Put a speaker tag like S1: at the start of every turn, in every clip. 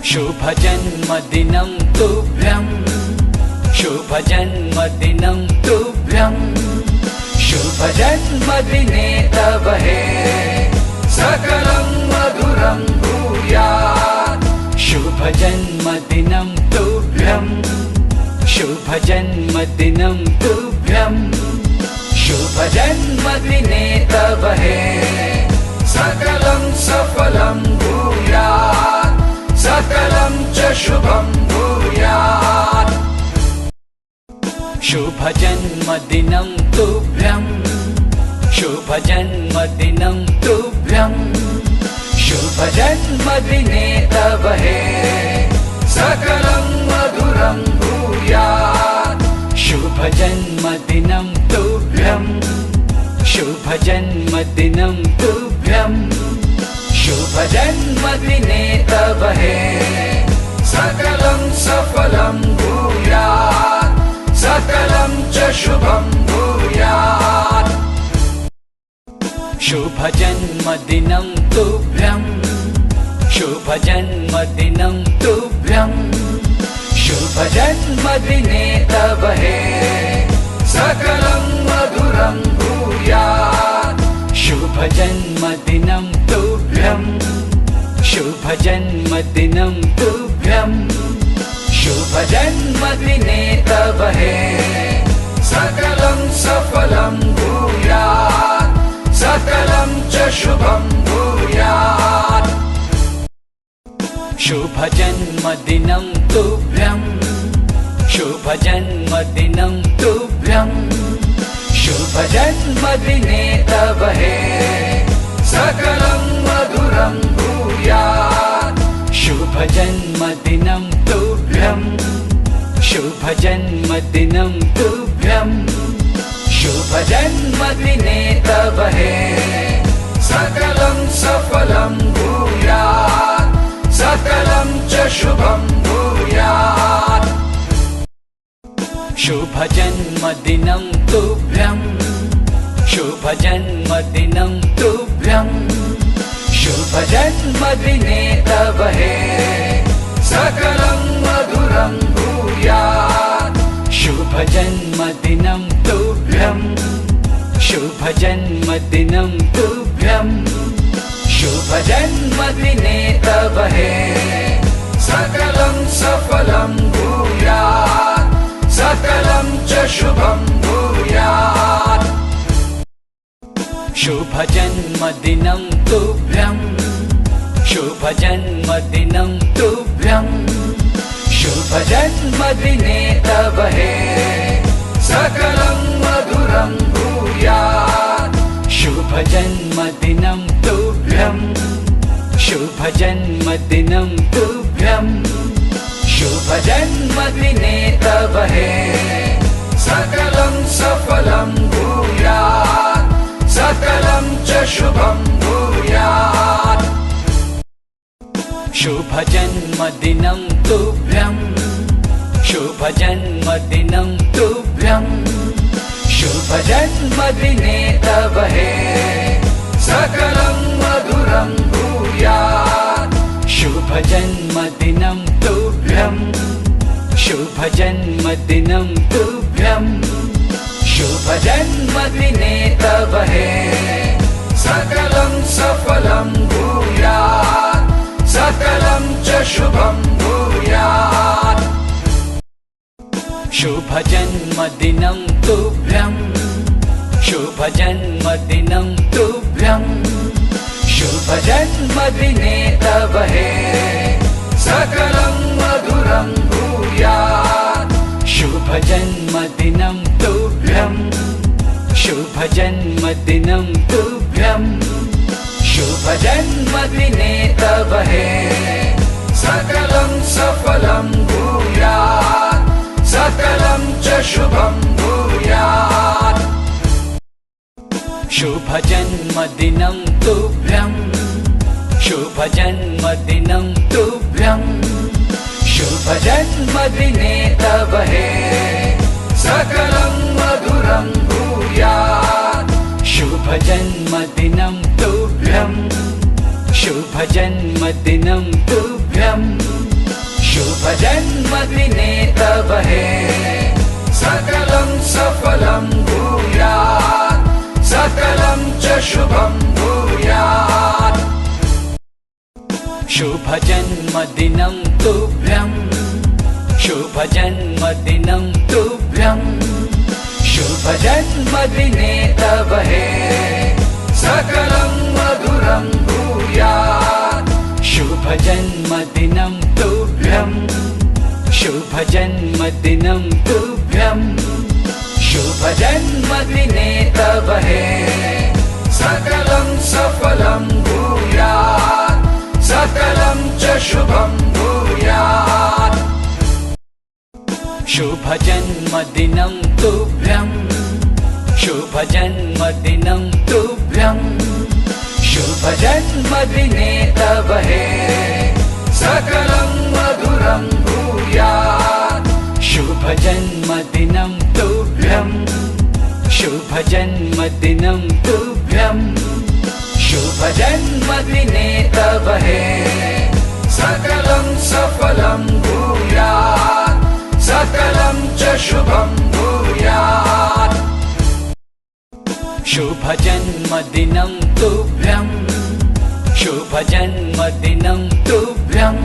S1: शुभजन्मदिनं तुभ्यं शुभजन्मदिनं तुभ्यं शुभजन्मदिने तव हे सकलं मधुरं भूयात् शुभजन्मदिनं तुभ्यं शुभजन्मदिनं तुभ्यं शुभजन्मदिने तव हे सकलं सफलं भूयात् सकलं च शुभं भूयात् शुभजन्मदिनं तुभ्यं शुभजन्मदिनं तुभ्यं शुभजन्मदिने तव हे सकलं मधुरं भूयात् शुभजन्मदिनं तुभ्यं शुभजन्मदिनं तुभ्यं शुभजन्मदिने तव हे सकलं सफलं भूयात् सकलं च शुभं भूयात् शुभजन्मदिनं तुभ्यं शुभजन्मदिनं तुभ्यं शुभजन्मदिने तव हे सकलं मधुरं भूयात् शुभजन्मदिनं तुभ्यं शुभजन्मदिनं तुभ्यं शुभजन्मदिने तव हे सकलं सफलं भूयात् सकलं च शुभं भूयात् शुभजन्मदिनं तुभ्यं शुभजन्मदिनं तुभ्यं शुभजन्मदिने तव हे सकलं मधुरं भूयात् शुभजन्मदिनं तुभ्यं शुभजन्मदिनं तुभ्यं शुभजन्मदिने तव हे सकलं सफलं भूयात् सकलं च शुभं भूयात् शुभजन्मदिनं तुभ्यं शुभजन्मदिनं तुभ्यं शुभजन्मदिने तव हे सकलं मधुरं भूयात् शुभजन्मदिनं तुभ्यं शुभजन्मदिनं तुभ्यं शुभजन्मदिने तव हे सकलं सफलं भूयात् सकलं च शुभं भूयात् शुभजन्मदिनं तुभ्यं शुभजन्मदिनं तुभ्यं शुभजन्मदिने तव हे सकलं मधुरं भूयात् शुभजन्मदिनं तुभ्यं शुभजन्मदिनं तुभ्यं शुभजन्मदिने तव हे सकलं सफलं भूयात् सकलं च शुभं भूयात् शुभजन्मदिनं तुभ्यं शुभजन्मदिनं तुभ्यं शुभजन्मदिने तव हे सकलं मधुरं भूयात् शुभजन्मदिनं तुभ्यं शुभजन्मदिनं तुभ्यं शुभजन्मदिने तव हे सकलं सफलं भूयात् सकलं च शुभं भूयात् शुभजन्मदिनं तुभ्यं शुभजन्मदिनं तुभ्यं शुभजन्मदिने तव हे सकलं मधुरं भूयात् शुभजन्मदिनं तुभ्यं शुभजन्मदिनं तुभ्यं शुभजन्मदिने तव हे सकलं सफलं भूयात् सकलं च शुभं भूयात् शुभजन्मदिनं तुभ्यं शुभजन्मदिनं तुभ्यं शुभजन्मदिने तव हे सकलं मधुरं भूयात् शुभजन्मदिनं तुभ्यं शुभजन्मदिनं तुभ्यं शुभजन्मदिने तव हे सकलं सफलं भूयात् सकलं च शुभं भूयात्। शुभजन्मदिनं तुभ्यं शुभजन्मदिनं तुभ्यं शुभजन्मदिने तव हे सकलं मधुरं भूयात्। शुभजन्मदिनं तुभ्यं शुभजन्मदिनं तुभ्यं शुभजन्मदिने तव हे सकलं सफलं भूयात् सकलं च शुभं भूयात्। शुभजन्मदिनं तुभ्यं शुभजन्मदिनं तुभ्यं शुभजन्मदिने तव हे सकलं मधुरं भूयात्। शुभजन्मदिनं तुभ्यं शुभजन्मदिनं तुभ्यं शुभजन्मदिने तव हे सकलं सफलं भूयात् सकलं च शुभं भूयात्। शुभजन्मदिनं तुभ्यं शुभजन्मदिनं तुभ्यं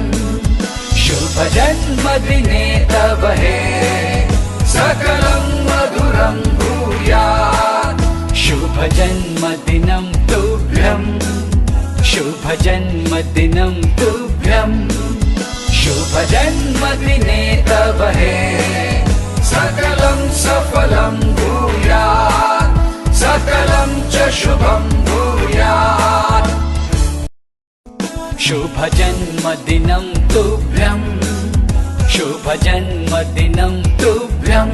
S1: शुभजन्मदिने तव हे सकलं मधुरं भूयात्। शुभजन्मदिनं तुभ्यं शुभजन्मदिनं तुभ्यं शुभजन्मदिने तव हे सकलं सफलं भूयात् सकलं च शुभं भूयात्। शुभजन्मदिनं तुभ्यं शुभजन्मदिनं तुभ्यं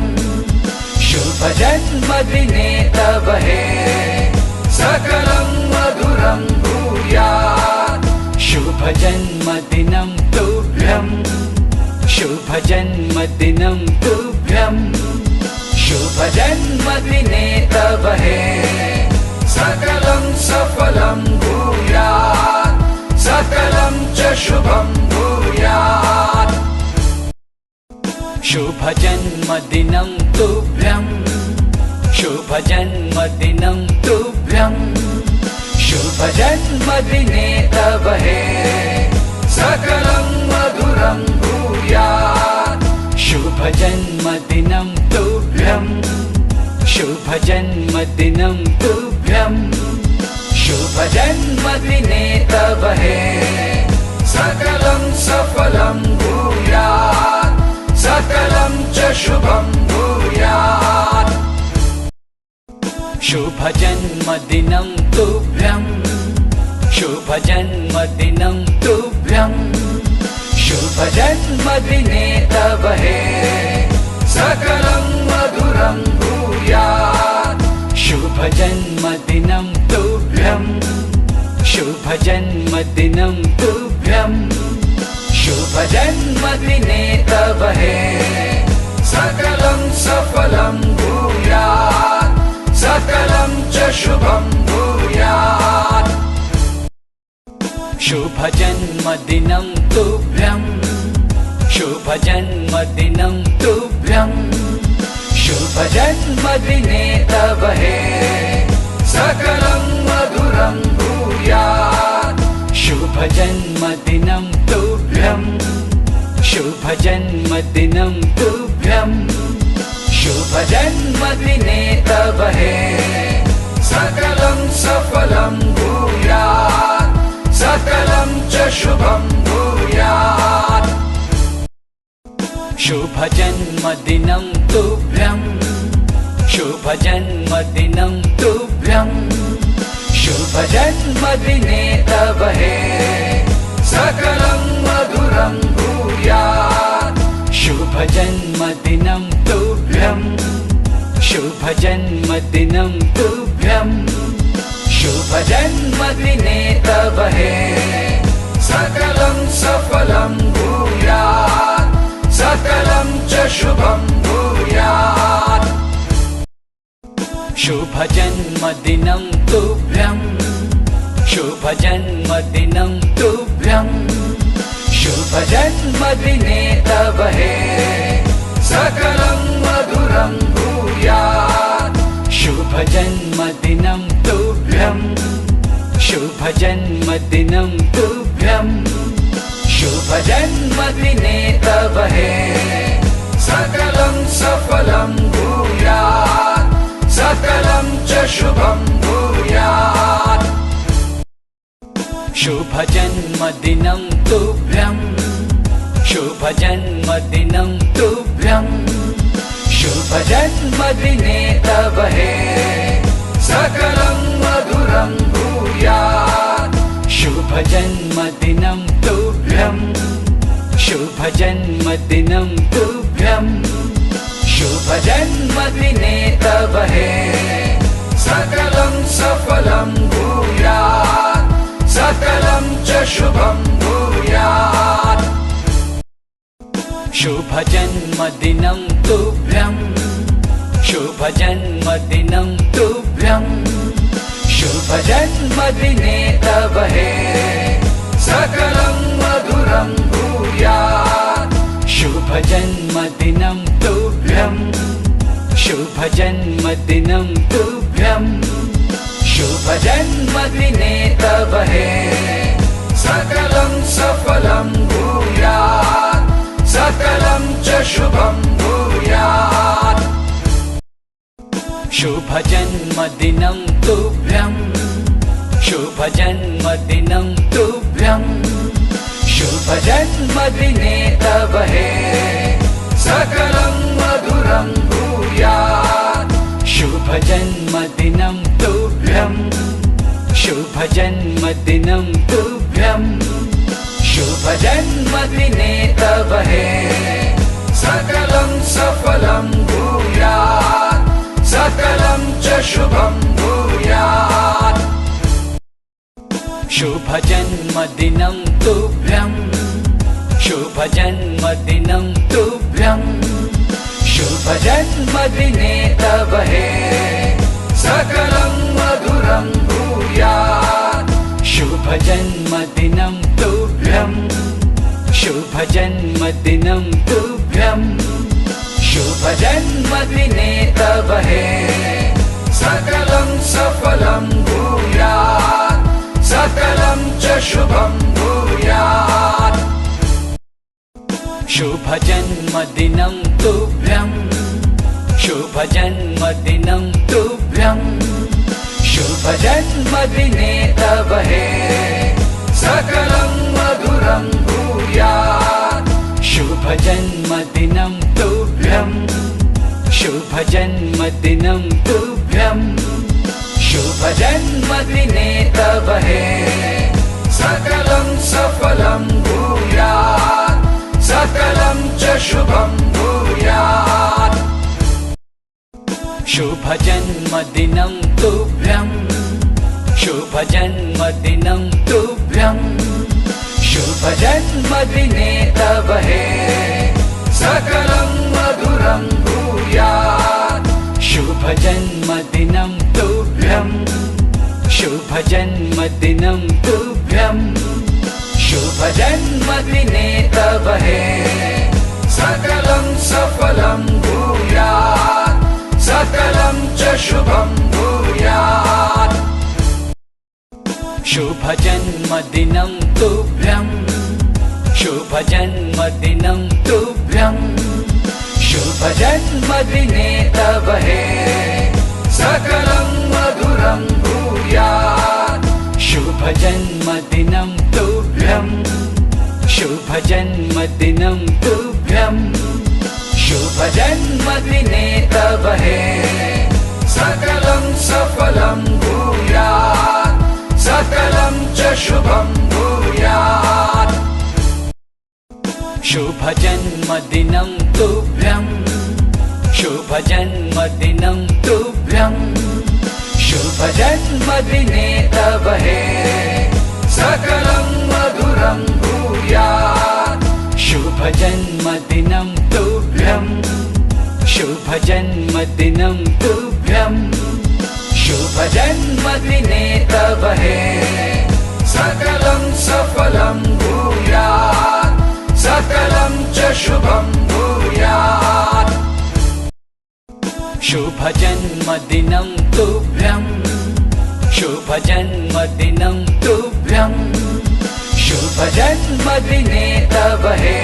S1: शुभजन्मदिने तव हे सकलं मधुरं भूयात्। शुभजन्मदिनं तुभ्यं शुभजन्मदिनं तुभ्यं शुभजन्मदिने तव हे सकलं सफलं भूयात् सकलं च शुभं भूयात्। शुभजन्मदिनं तुभ्यं शुभजन्मदिनं तुभ्यं शुभजन्मदिने तव हे सकलं मधुरं भूयात्। शुभजन्मदिनं तुभ्यं शुभजन्मदिनं तुभ्यं शुभजन्मदिने तव हे सकलं सफलं भूयात् सकलं च शुभं भूयात्। शुभजन्मदिनं तुभ्यं शुभजन्मदिनं तुभ्यं शुभजन्मदिने तव हे सकलं मधुरं भूयात्। शुभजन्मदिनं तुभ्यं शुभजन्मदिनं तुभ्यं शुभजन्मदिने तव हे सकलं सफलं भूयात् सकलं च शुभं भूयात्। शुभजन्मदिनं तुभ्यं शुभजन्मदिनं तुभ्यं शुभजन्मदिने तव हे सकलं मधुरं भूयात्। शुभजन्मदिनं तुभ्यं शुभजन्मदिनं तुभ्यं शुभजन्मदिने तव हे सकलं सफलं भूयात् सकलं च शुभं भूयात्। शुभजन्मदिनं तुभ्यं शुभजन्मदिनं तुभ्यं शुभजन्मदिने तव हे सकलं मधुरं भूयात्। शुभजन्मदिनं तुभ्यं शुभजन्मदिनं तुभ्यं शुभजन्मदिने तव हे सकलं सफलं भूयात् सकलं च शुभं भूयात्। शुभजन्मदिनं तुभ्यं शुभजन्मदिनं तुभ्यं शुभ जन्मदिने तव हे सकलं मधुरं भूयात् शुभ जन्मदिनं तुभ्यं शुभ जन्मदिनं तुभ्यं शुभ जन्मदिने तव हे सकलं सफलं भूयात् सकलं च शुभं भूयात् शुभ जन्मदिनं तुभ्यं शुभ जन्मदिनं तुभ्यं शुभ जन्मदिने तव हे सकलं मधुरं भूयात् शुभ जन्मदिनं तुभ्यं शुभ जन्मदिनं तुभ्यं शुभ जन्मदिने तव हे सकलं सफलं भूयात् सकलं च शुभं भूयात् शुभ जन्मदिनं तुभ्यं शुभ जन्मदिनं तुभ्यं शुभ जन्मदिने तव हे सकलं मधुरं भूयात् शुभ जन्मदिनं तुभ्यं शुभ जन्मदिनं तुभ्यं शुभ जन्मदिने तव हे सकलं सफलं भूयात् सकलं च शुभं भूयात् शुभ जन्मदिनं तुभ्यं शुभ जन्मदिनं तुभ्यं शुभ जन्मदिने तव हे सकलं मधुरं भूयात् शुभ जन्मदिनं तुभ्यं शुभ जन्मदिनं तुभ्यं शुभ जन्मदिने तव हे सकलं सफलं भूयात् सकलं च शुभं भूयात् शुभ जन्मदिनं तुभ्यं शुभ जन्मदिनं तुभ्यं शुभ जन्मदिने तव हे सकलं मधुरं भूयात् शुभ जन्मदिनं तुभ्यं शुभ जन्मदिनं तुभ्यं शुभ जन्मदिने तव हे सकलं सफलं भूयात् सकलं च शुभं भूयात् शुभ जन्मदिनं तुभ्यं शुभ जन्मदिनं तुभ्यं शुभ जन्मदिने तव हे सकलं मधुरं भूयात् शुभ जन्मदिनं तुभ्यं शुभ जन्मदिनं तुभ्यं शुभ जन्मदिने तव हे सकलं सफलं भूयात् सकलं च शुभं भूयात् शुभ जन्मदिनं तुभ्यं शुभ जन्मदिनं तुभ्यं शुभ जन्मदिने तव हे सकलं मधुरं भूयात् शुभ जन्मदिनं तुभ्यं शुभ जन्मदिनं तुभ्यं शुभ जन्मदिने तव हे सकलं सफलं भूयात् सकलं च शुभं भूयात् शुभ जन्मदिनं तुभ्यं शुभ जन्मदिनं तुभ्यं शुभ जन्मदिने तव हे सकलं मधुरं भूयात् शुभ जन्मदिनं तुभ्यं शुभ जन्मदिनं तुभ्यं शुभ जन्मदिने तव हे सकलं सफलं भूयात् सकलं च शुभं भूयात् शुभ जन्मदिनं तुभ्यं शुभ जन्मदिनं तुभ्यं शुभ जन्मदिने तव हे सकलं मधुरं भूयात् शुभ जन्मदिनं तुभ्यं शुभ जन्मदिनं तुभ्यं शुभ जन्मदिने तव हे सकलं सफलं भूयात् शुभं भूयात्। शुभजन्मदिनं तुभ्यं, शुभजन्मदिनं तुभ्यं, शुभजन्मदिने तव हे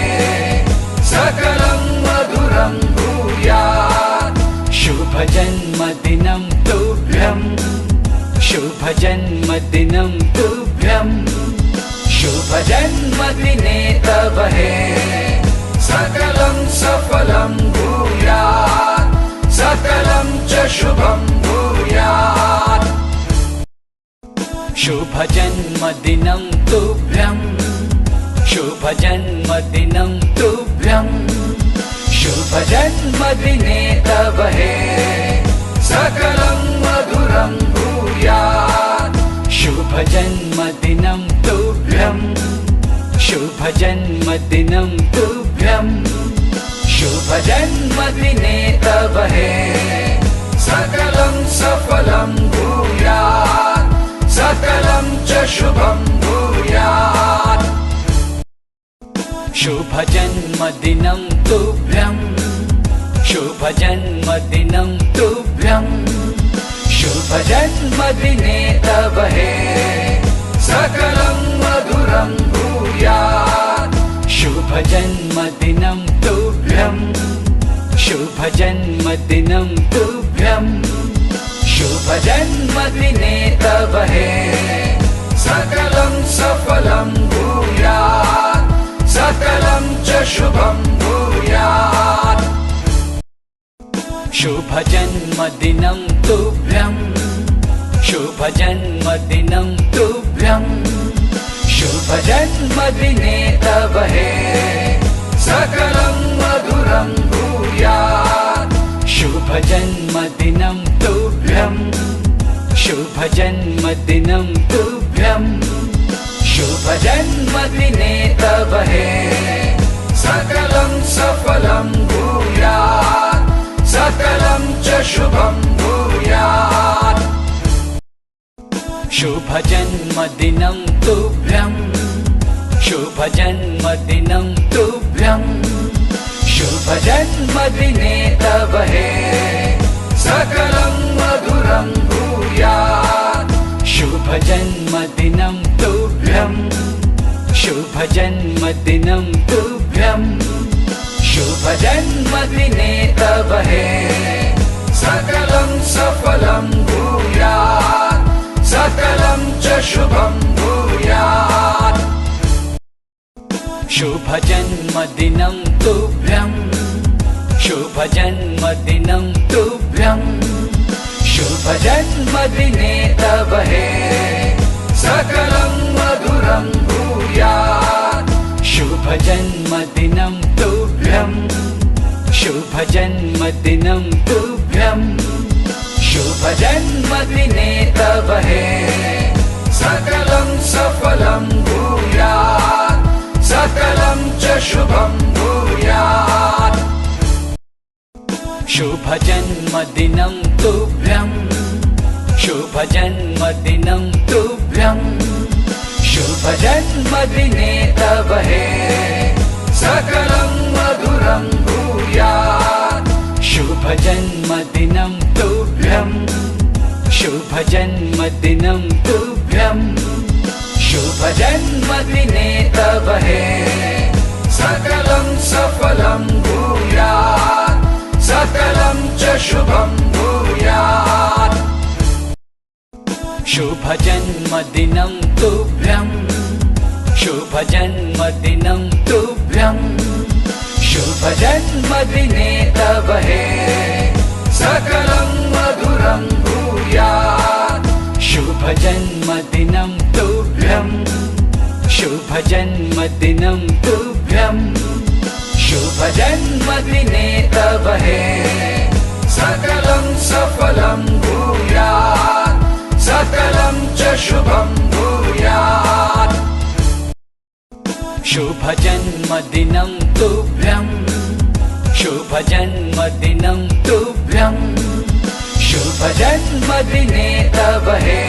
S1: सकलं मधुरं भूयात्। शुभजन्मदिनं तुभ्यं, शुभजन्मदिनं तुभ्यं, शुभजन्मदिने तव हे सकलं सफलं भूयात्, सकलं च शुभं भूयात्। शुभजन्मदिनं तुभ्यं, शुभजन्मदिनं तुभ्यं, शुभजन्मदिने तव हे सकलं मधुरं भूयात्। शुभजन्मदिनं तुभ्यं, शुभजन्मदिनं तुभ्यं, शुभजन्मदिने तव हे सकलं सफलं भूयात्, सकलं च शुभं भूयात्। शुभजन्मदिनं तुभ्यं, शुभजन्मदिनं तुभ्यं, शुभजन्मदिने तव हे सकलं मधुरं भूयात्। शुभजन्मदिनं तुभ्यं, शुभजन्मदिनं तुभ्यं, शुभजन्मदिने तव हे सकलं सफलं भूयात्, सकलं च शुभं भूयात्। शुभजन्मदिनं तुभ्यं, शुभजन्मदिनं तुभ्यं, शुभजन्मदिने तव हे सकलं मधुरं भूयात्। शुभजन्मदिनं तुभ्यं, शुभजन्मदिनं तुभ्यं, शुभजन्मदिने तव हे सकलं सफलं भूयात्, सकलं च शुभं भूयात्। शुभजन्मदिनं तुभ्यं, शुभजन्मदिनं तुभ्यं, शुभजन्मदिने तव हे सकलं मधुरं भूयात्। शुभजन्मदिनं तुभ्यं, शुभजन्मदिनं तुभ्यं, शुभजन्मदिने तव हे सकलं सफलं भूयात्, सकलं च शुभं भूयात्। शुभजन्मदिनं तुभ्यं, शुभजन्मदिनं तुभ्यं, शुभजन्मदिने तव हे सकलं मधुरं भूयात्। शुभजन्मदिनं तुभ्यं, शुभजन्मदिनं तुभ्यं, शुभजन्मदिने तव हे सकलं सफलं भूयात्, सकलं च शुभं भूयात्। शुभजन्मदिनं तुभ्यं, शुभजन्मदिनं तुभ्यं, शुभजन्मदिने तव हे सकलं मधुरं भूयात्। शुभजन्मदिनं तुभ्यं, शुभजन्मदिनं तुभ्यं, शुभजन्मदिने तव हे सकलं सफलं भूयात्, सकलं च शुभं भूयात्। शुभजन्मदिनं तुभ्यं, शुभजन्मदिनं तुभ्यं, शुभजन्मदिने तव हे सकलं मधुरं भूयात्। शुभजन्मदिनं तुभ्यं, शुभजन्मदिनं तुभ्यं, शुभजन्मदिने तव हे सकलं सफलं भूयात्, सकलं च शुभं भूयात्। शुभजन्मदिनं तुभ्यं, शुभजन्मदिनं तुभ्यं, शुभजन्मदिने तव हे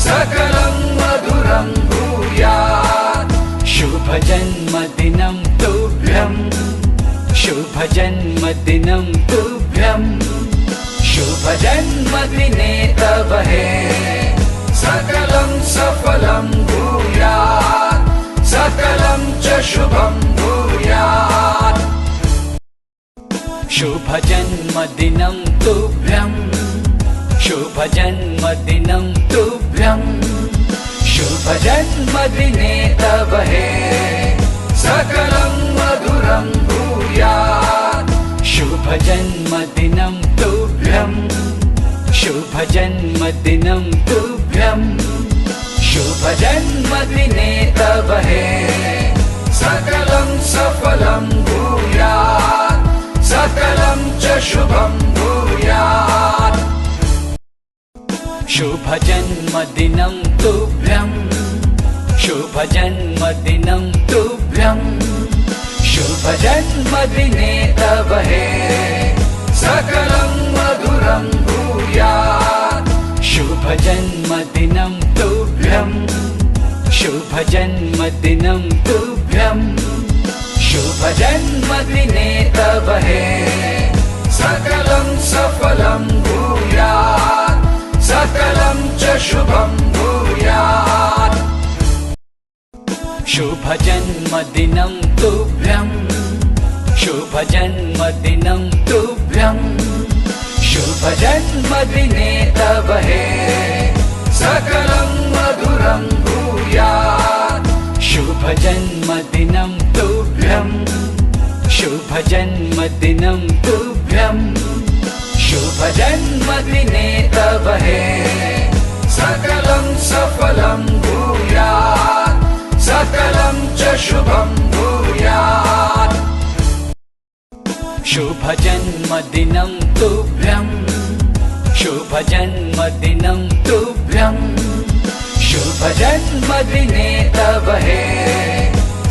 S1: सकलं मधुरं भूयात्। शुभजन्मदिनं तुभ्यं, शुभजन्मदिनं तुभ्यं शुभजन्मदिने तव हे सकलं सफलं भूयात् सकलं च शुभं भूयात् शुभजन्मदिनं तुभ्यं शुभजन्मदिनं तुभ्यं शुभजन्मदिने तव हे सकलं मधुरं भूयात् शुभजन्मदिनं तुभ्यं शुभजन्मदिनं तुभ्यं शुभजन्मदिने तव हे सकलं सफलं भूयात् सकलं च शुभं भूयात् शुभजन्मदिनं तुभ्यं शुभजन्मदिनं तुभ्यं शुभजन्मदिने तव हे सकलं मधुरं भूयात् शुभजन्मदिनं तुभ्यं शुभजन्मदिनं तुभ्यं शुभजन्मदिने तव हे सकलं सफलं भूयात् सकलं च शुभं भूयात् शुभजन्मदिनं तुभ्यं शुभजन्मदिनं तुभ्यं शुभजन्मदिने तव हे सकलं मधुरं भूयात् शुभजन्मदिनं तुभ्यं शुभजन्मदिनं तुभ्यं शुभजन्मदिने तव हे सकलं सफलं भूयात् सकलं च शुभं भूयात् शुभजन्मदिनं तुभ्यं शुभजन्मदिनं तुभ्यं शुभजन्मदिने तव हे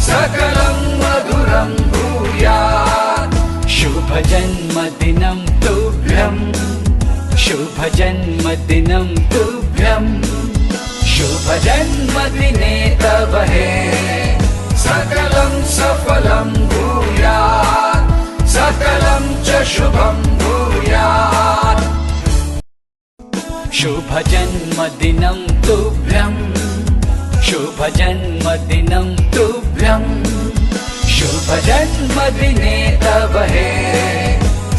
S1: सकलं मधुरं भूयात् शुभजन्मदिनं तुभ्यं शुभजन्मदिनं तुभ्यं शुभजन्मदिने तव हे सकलं सफलं भूयात् सकलं च शुभं भूयात् शुभजन्मदिनं तुभ्यं शुभजन्मदिनं तुभ्यं शुभजन्मदिने तव हे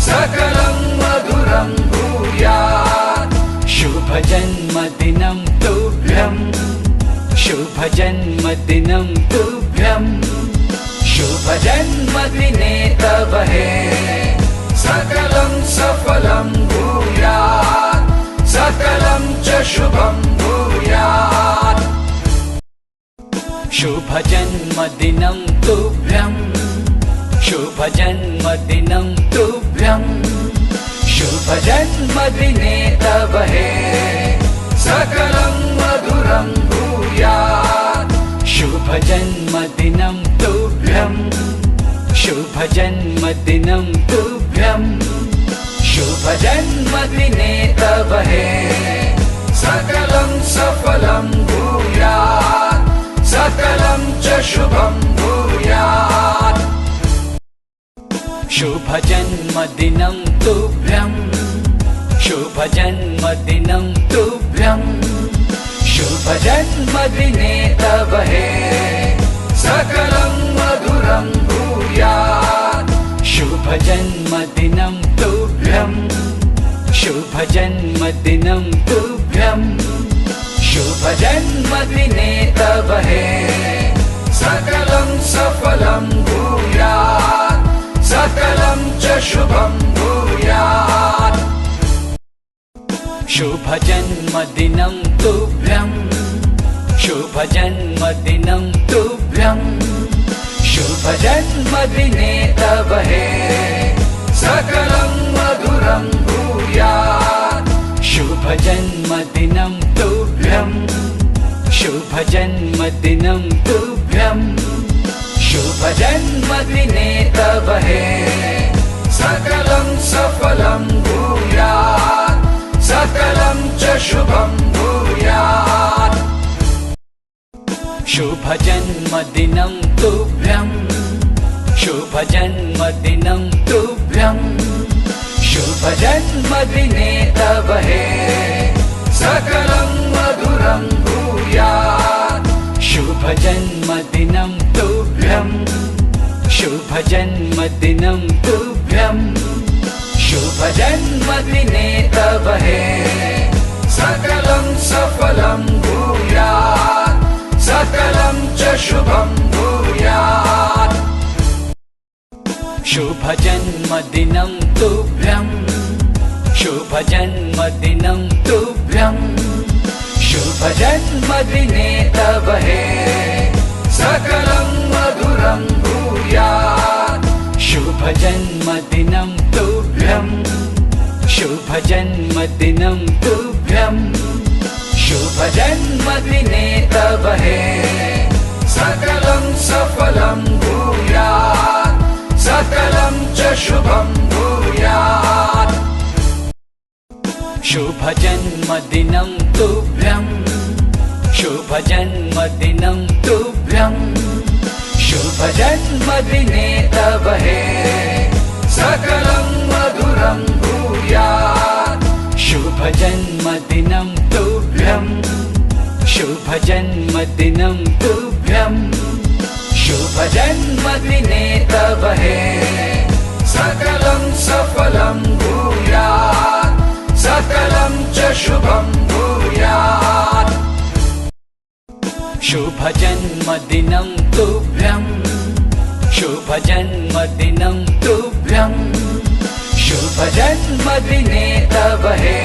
S1: सकलं मधुरं भूयात् शुभजन्मदिनं तुभ्यं शुभजन्मदिनं तुभ्यं शुभजन्मदिने तव हे सकलं सफलं भूयात् सकलं च शुभं भूयात् शुभजन्मदिनं तुभ्यं शुभजन्मदिनं तुभ्यं शुभजन्मदिने तव हे सकलं मधुरं भूयात् शुभजन्मदिनं तुभ्यं शुभजन्मदिनं तुभ्यं शुभजन्मदिने तव हे सकलं सफलं भूयात् सकलं च शुभं भूयात् शुभजन्मदिनं तुभ्यं शुभजन्मदिनं तुभ्यं शुभजन्मदिने तव हे सकलं मधुरं भूयात् शुभजन्मदिनं तुभ्यं शुभजन्मदिनं तुभ्यं शुभजन्मदिने तव हे सकलं सफलं भूयात् सकलं च शुभं भूयात् शुभजन्मदिनं तुभ्यं शुभजन्मदिनं तुभ्यं शुभजन्मदिने तव हे सकलं मधुरं भूयात् शुभजन्मदिनं तुभ्यं शुभजन्मदिनं तुभ्यं शुभजन्मदिने तव हे सकलं सफलं भूयात् सकलं च शुभं भूयात् शुभजन्मदिनं तुभ्यं शुभजन्मदिनं तुभ्यं शुभजन्मदिने तव हे सकलं मधुरं भूयात् शुभजन्मदिनं तुभ्यं शुभजन्मदिनं तुभ्यं शुभजन्मदिने तव हे सकलं सफलं भूयात् सकलं च शुभं भूयात् शुभजन्मदिनं तुभ्यं शुभजन्मदिनं तुभ्यं शुभजन्मदिने तव हे सकलं मधुरं भूयात् शुभजन्मदिनं तुभ्यं शुभजन्मदिनं तुभ्यं शुभजन्मदिने तव हे सकलं सफलं भूयात् सकलं च शुभं भूयात् शुभजन्मदिनं तुभ्यं शुभजन्मदिनं तुभ्यं शुभजन्मदिने तव हे सकलं मधुरं भूयात् शुभजन्मदिनं तुभ्यं शुभजन्मदिनं तुभ्यं शुभजन्मदिने तव हे सकलं सफलं भूयात् सकलं च शुभं भूयात् शुभजन्मदिनं तुभ्यं शुभजन्मदिनं तुभ्यं शुभजन्मदिने तव हे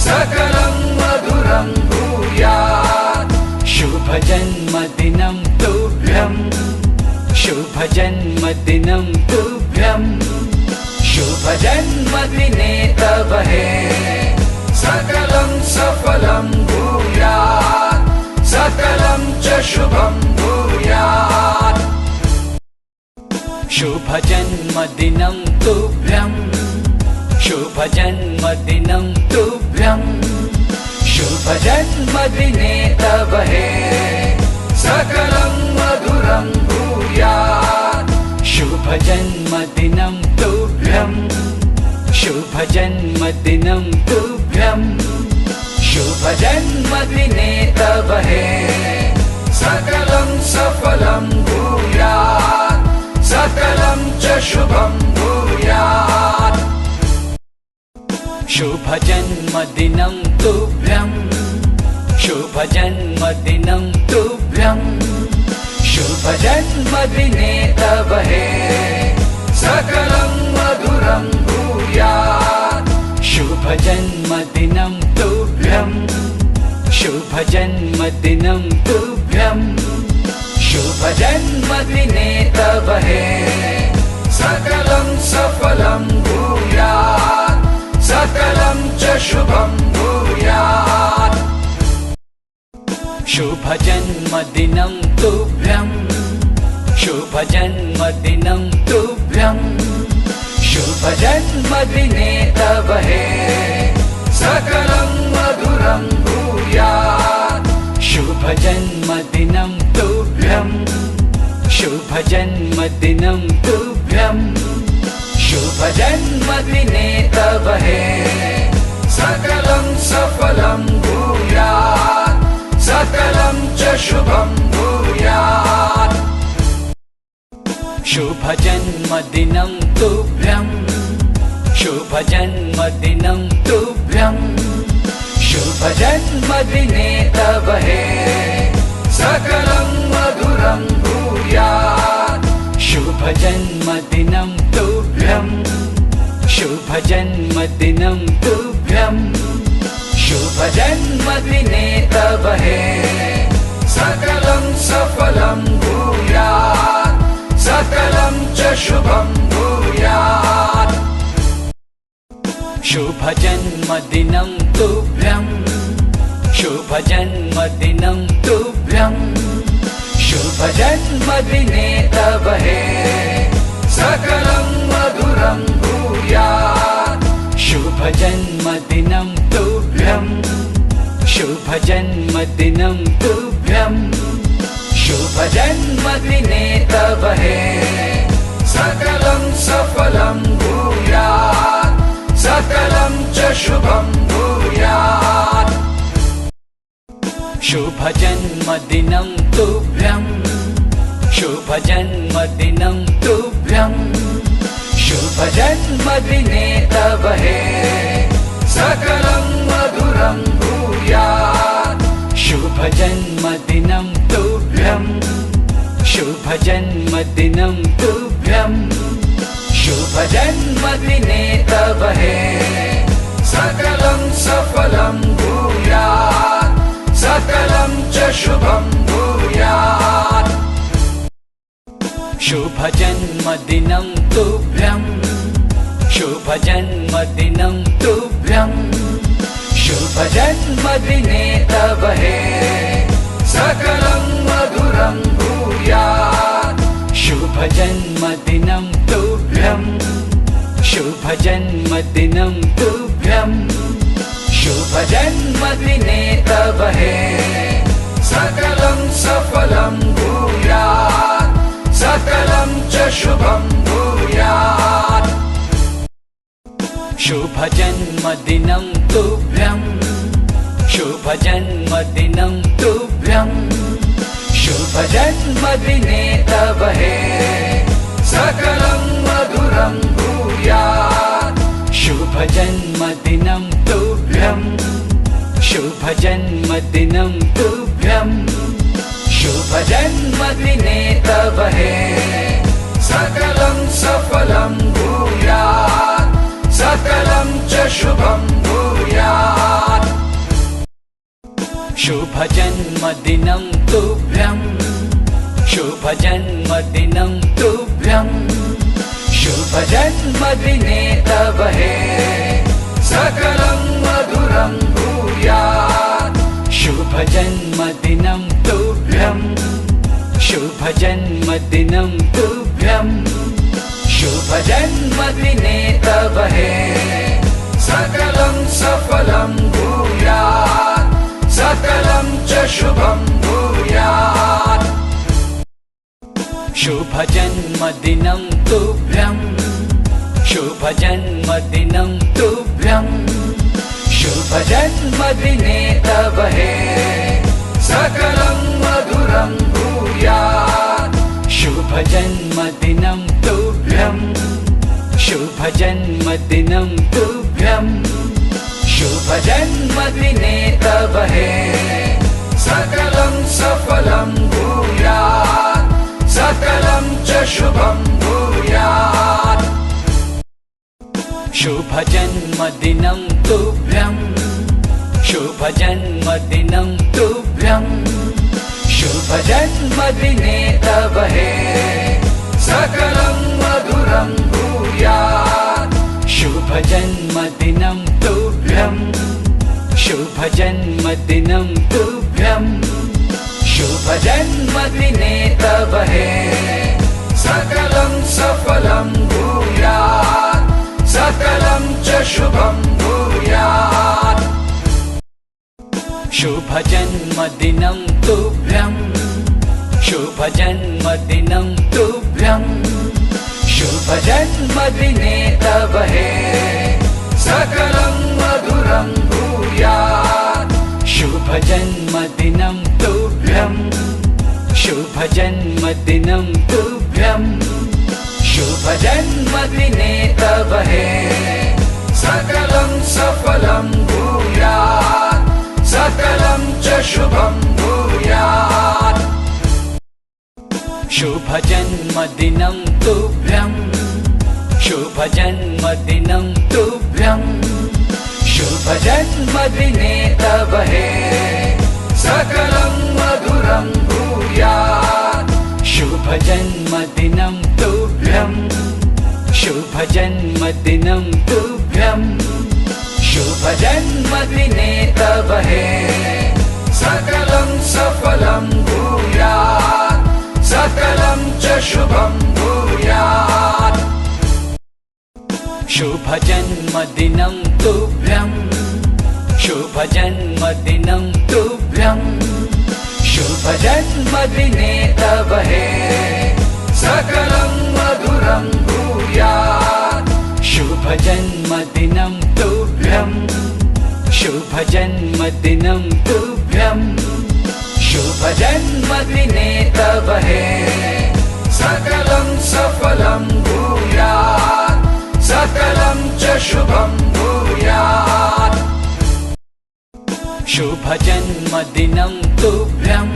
S1: सकलं मधुरं भूयात् शुभजन्मदिनं तुभ्यं शुभजन्मदिनं तुभ्यं शुभजन्मदिने तव हे सकलं सफलं भूयात् सकलं च शुभं भूयात् शुभजन्मदिनं तुभ्यं शुभजन्मदिनं तुभ्यं शुभजन्मदिने तव हे सकलं मधुरं भूयात् शुभजन्मदिनं तुभ्यं शुभजन्मदिनं तुभ्यं शुभजन्मदिने तव हे सकलं सफलं भूयात् सकलं च शुभं भूयात् शुभजन्मदिनं तुभ्यं शुभजन्मदिनं तुभ्यं शुभजन्मदिने तव हे सकलं मधुरं भूयात् शुभजन्मदिनं तुभ्यं शुभजन्मदिनं तुभ्यं शुभजन्मदिने तव हे सकलं सफलं भूयात् सकलं च शुभं भूयात् शुभजन्मदिनं तुभ्यं शुभजन्मदिनं तुभ्यं शुभजन्मदिने तव हे सकलं मधुरं भूयात् शुभजन्मदिनं तुभ्यं शुभजन्मदिनं तुभ्यं शुभजन्मदिने तव हे सकलं सफलं भूयात् सकलं च शुभं भूयात् शुभजन्मदिनं तुभ्यं शुभजन्मदिनं तुभ्यं शुभजन्मदिने तव हे सकलं मधुरं भूयात् शुभजन्मदिनं तुभ्यं शुभजन्मदिनं तुभ्यं शुभजन्मदिने तव हे सकलं सफलं भूयात् सकलं च शुभं भूयात् शुभजन्मदिनं तुभ्यं शुभजन्मदिनं तुभ्यं शुभजन्मदिने तव हे सकलं मधुरं भूयात् शुभजन्मदिनं तुभ्यं शुभजन्मदिनं तुभ्यं शुभजन्मदिने तव हे शुभजन्मदिनं तुभ्यं शुभजन्मदिनं तुभ्यं शुभजन्मदिने तव हे सकलं मधुरं भूयात् शुभजन्मदिनं तुभ्यं शुभजन्मदिनं तुभ्यं शुभजन्मदिने तव हे सकलं सफलं भूयात् सकलं च शुभं भूयात् शुभजन्मदिनं तुभ्यं शुभजन्मदिनं तुभ्यं शुभजन्मदिने तव हे सकलं मधुरं भूयात् शुभजन्मदिनं तुभ्यं शुभजन्मदिनं तुभ्यं शुभजन्मदिने तव हे सकलं सफलं भूयात् सकलं च शुभं भूयात् शुभजन्मदिनं तुभ्यं शुभजन्मदिनं तुभ्यं शुभजन्मदिने तव हे सकलं मधुरं भूयात् शुभजन्मदिनं तुभ्यं शुभजन्मदिनं तुभ्यं शुभजन्मदिने तव हे सकलं सफलं भूयात् सकलं च शुभं भूयात् शुभजन्मदिनं तुभ्यं शुभजन्मदिनं तुभ्यं शुभजन्मदिने तव हे सकलं मधुरं भूयात् शुभजन्मदिनं तुभ्यं शुभजन्मदिनं तुभ्यं शुभजन्मदिने तव हे सकलं सफलं भूयात् सकलं च शुभं भूयात् शुभजन्मदिनं तुभ्यं शुभजन्मदिनं तुभ्यं शुभजन्मदिने तव हे सकलं मधुरं भूयात् शुभजन्मदिनं तुभ्यं शुभजन्मदिनं तुभ्यं शुभजन्मदिने तव हे सकलं सफलं भूयात् सकलं च शुभं भूयात् शुभजन्मदिनं तुभ्यं शुभजन्मदिनं तुभ्यं शुभजन्मदिने तव हे सकलं मधुरं भूयात् शुभजन्मदिनं तुभ्यं शुभजन्मदिनं तुभ्यं शुभजन्मदिने तव हे सकलं सफलं भूयात् सकलं च शुभं भूयात् शुभजन्मदिनं तुभ्यं शुभजन्मदिनं तुभ्यं शुभजन्मदिने तव हे सकलं मधुरं भूयात् शुभजन्मदिनं तुभ्यं शुभजन्मदिनं तुभ्यं शुभजन्मदिने तव हे सकलं सफलं भूयात् सकलं च शुभं भूयात् शुभजन्मदिनं तुभ्यं शुभजन्मदिनं तुभ्यं शुभजन्मदिने तव हे सकलं मधुरं भूयात् शुभजन्मदिनं तुभ्यं शुभजन्मदिनं तुभ्यं शुभजन्मदिने तव हे सकलं सफलं भूयात् सकलं च शुभं भूयात् शुभजन्मदिनं तुभ्यं शुभजन्मदिनं तुभ्यं शुभजन्मदिने तव हे सकलं मधुरं भूयात् शुभजन्मदिनं तुभ्यं शुभजन्मदिनं तुभ्यं शुभजन्मदिने सफलं भूयात् सकलं च शुभं भूयात् शुभजन्मदिनं तुभ्यं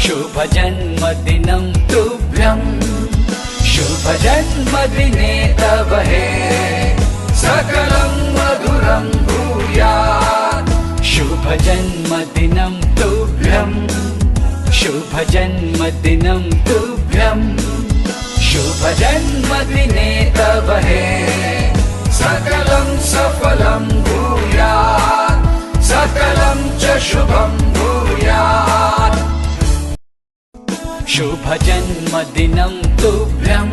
S1: शुभजन्मदिनं तुभ्यं शुभजन्मदिने तव हे सकलं मधुरं भूयात् शुभजन्मदिनं तुभ्यं शुभजन्मदिनं तुभ्यं शुभजन्मदिने तव हे सकलं सफलं भूयात् सकलं च शुभं भूयात् शुभजन्मदिनं तुभ्यं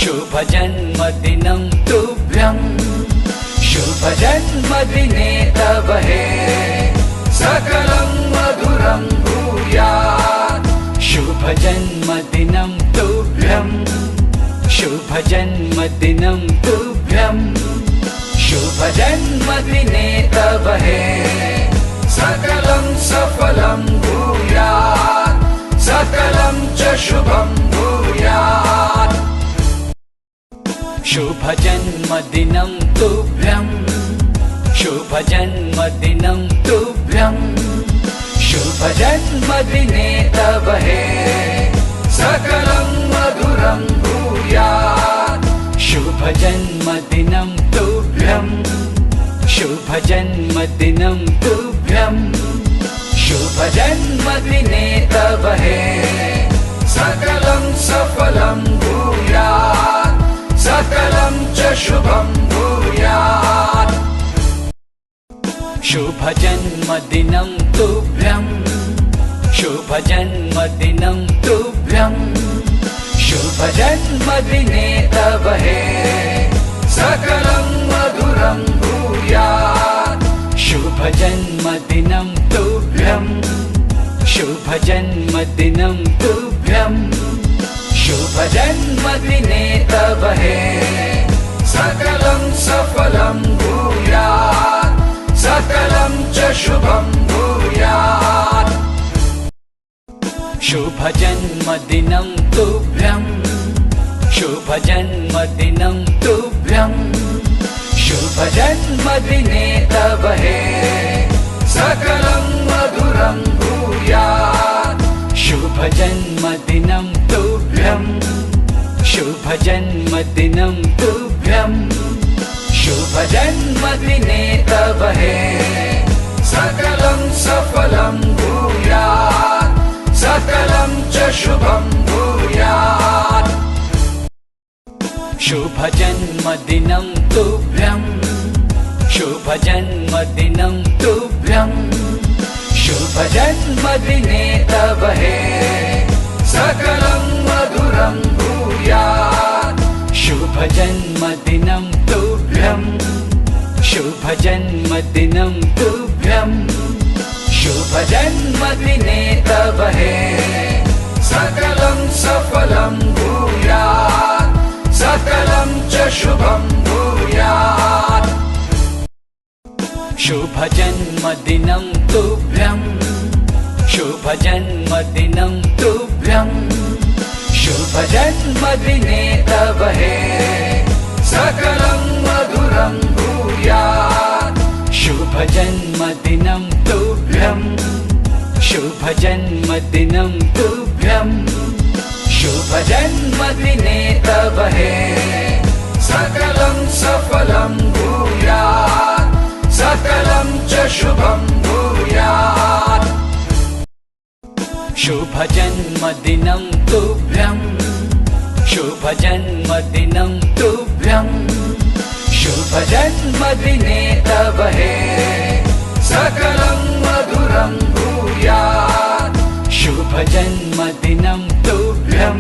S1: शुभजन्मदिनं तुभ्यं शुभजन्मदिने तव हे सकलं मधुरं भूयात् शुभजन्मदिनं तुभ्यं शुभजन्मदिनं तुभ्यं शुभजन्मदिने तव हे सकलं सफलं भूयात् सकलं च शुभं भूयात् शुभजन्मदिनं तुभ्यं शुभजन्मदिनं तुभ्यं शुभजन्मदिने तव हे सकलं मधुरं भूयात् शुभजन्मदिनं तुभ्यं शुभजन्मदिनं तुभ्यं शुभजन्मदिने तव हे सकलं सफलं भूयात् सकलं च शुभं भूयात् शुभजन्मदिनं तुभ्यं शुभजन्मदिनं तुभ्यं शुभजन्मदिने तव हे सकलं मधुरं भूयात् शुभजन्मदिनं तुभ्यं शुभजन्मदिनं तुभ्यं शुभजन्मदिने तव हे सकलं सफलं भूयात् सकलं च शुभं भूयात् शुभजन्मदिनं तुभ्यं शुभजन्मदिनं तुभ्यं शुभजन्मदिने तव हे सकलं मधुरं भूयात् शुभजन्मदिनं तुभ्यं शुभजन्मदिनं तुभ्यं शुभजन्मदिने तव हे सकलं सफलं भूयात् सकलं च शुभं भूयात् शुभजन्मदिनं तुभ्यं शुभजन्मदिनं तुभ्यं शुभजन्मदिने तव हे सकलं मधुरं भूयात् शुभजन्मदिनं तुभ्यं शुभजन्मदिनं तुभ्यं शुभजन्मदिने तव हे सकलं सफलं भूयात् सकलं च शुभं भूयात् शुभजन्मदिनं तुभ्यं शुभजन्मदिनं तुभ्यं शुभजन्मदिने तव हे सकलं मधुरं भूयात् शुभजन्मदिनं तुभ्यं शुभजन्मदिनं तुभ्यं शुभजन्मदिने तव हे सकलं सफलं भूयात् सकलं च शुभं भूयात् शुभजन्मदिनं तुभ्यं शुभजन्मदिनं तुभ्यं शुभजन्मदिने तव हे सकलं मधुरं भूयात् शुभजन्मदिनं तुभ्यं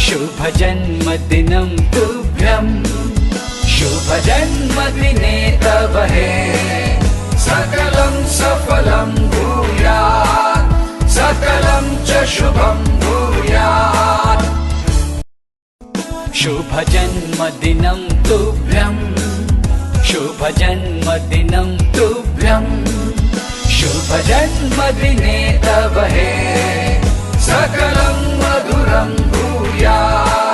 S1: शुभजन्मदिनं तुभ्यं शुभजन्मदिने तव हे सकलं सफलं भूयात् सकलं च शुभं भूयात् शुभजन्मदिनं तुभ्यं शुभजन्मदिनं तुभ्यं शुभजन्मदिने तव हे सकलं मधुरं भूयात्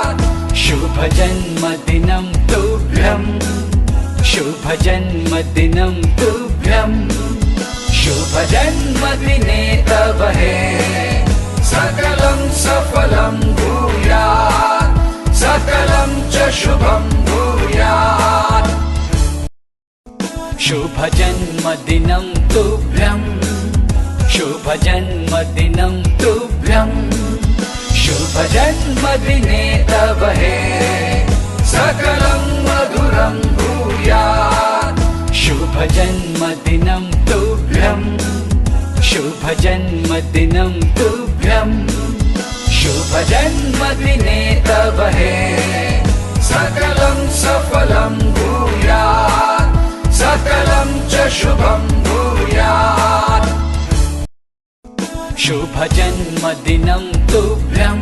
S1: शुभं भूयात्। शुभजन्मदिनं तुभ्यं, शुभजन्मदिनं तुभ्यं, शुभजन्मदिने तव हे सकलं मधुरं भूयात्। शुभजन्मदिनं तुभ्यं, शुभजन्मदिनं तुभ्यं, शुभजन्मदिने तव हे सकलं सफलं भूयात्, सकलं च शुभं भूयात्। शुभजन्मदिनं तुभ्यं,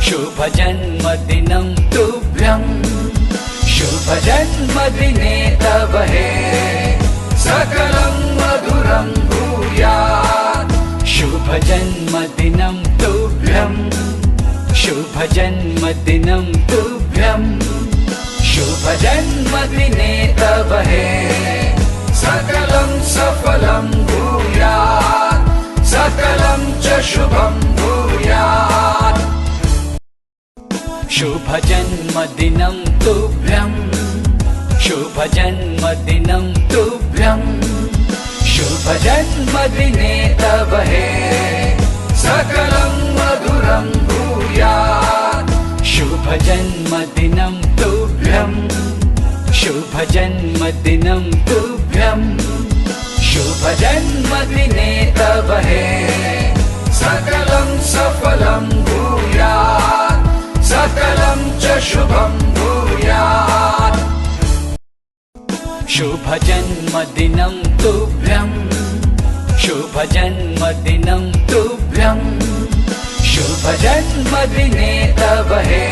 S1: शुभजन्मदिनं तुभ्यं, शुभजन्मदिने तव हे सकलं मधुरं भूयात्। शुभजन्मदिनं तुभ्यं, शुभजन्मदिनं तुभ्यं, शुभजन्मदिने तव हे सकलं सफलं भूयात्, सकलं च शुभं भूयात्। शुभजन्मदिनं तुभ्यं, शुभजन्मदिनं तुभ्यं, शुभजन्मदिने तव हे सकलं मधुरं भूयात्। शुभजन्मदिनं तुभ्यं, शुभजन्मदिनं तुभ्यं, शुभजन्मदिने तव हे सकलं सफलं भूयात्, सकलं च शुभं भूयात्। शुभजन्मदिनं तुभ्यं, शुभजन्मदिनं तुभ्यं, शुभजन्मदिने तव हे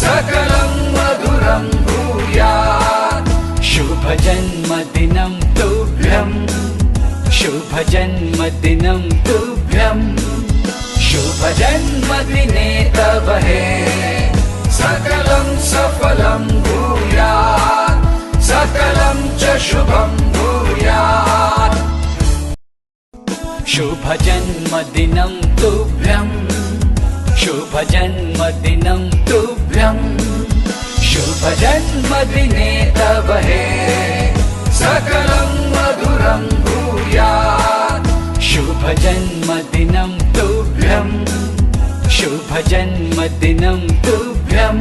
S1: सकलं मधुरं भूयात्। शुभजन्मदिनं तुभ्यं, शुभजन्मदिनं तुभ्यं, शुभजन्मदिने तव हे सकलं सफलं भूयात्, सकलं च शुभं भूयात्। शुभजन्मदिनं तुभ्यं, शुभजन्मदिनं तुभ्यं, शुभजन्मदिने तव हे सकलं मधुरं भूयात्। शुभजन्मदिनं तुभ्यं, शुभजन्मदिनं तुभ्यं,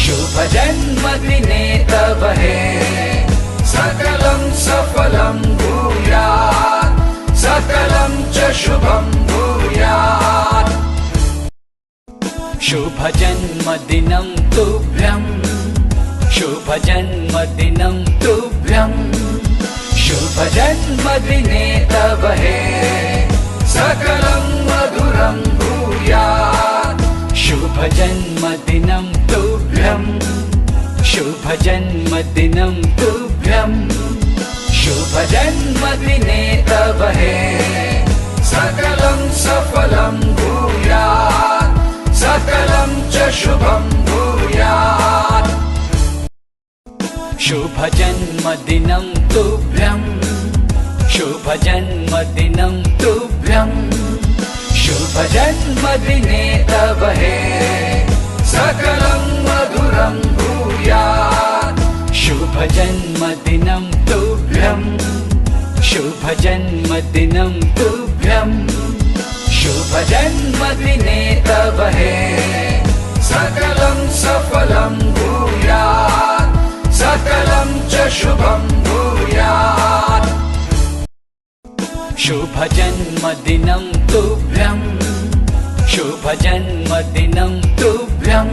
S1: शुभजन्मदिने तव हे सकलं सफलं भूयात्, सकलं च शुभं भूयात्। शुभजन्मदिनं तुभ्यं, शुभजन्मदिनं तुभ्यं, शुभजन्मदिने तव हे सकलं मधुरं भूयात्। शुभजन्मदिनं तुभ्यं, शुभजन्मदिनं तुभ्यं, शुभजन्मदिने तव हे सकलं सफलं भूयात्, सकलं च शुभं भूयात्। शुभजन्मदिनं तुभ्यं, शुभजन्मदिनं तुभ्यं, शुभजन्मदिने तव हे सकलं मधुरं भूयात्। शुभजन्मदिनं तुभ्यं, शुभजन्मदिनं तुभ्यं, शुभजन्मदिने तव हे सकलं सफलं भूयात्, सकलं च शुभं भूयात्। शुभजन्मदिनं तुभ्यं, शुभजन्मदिनं तुभ्यं,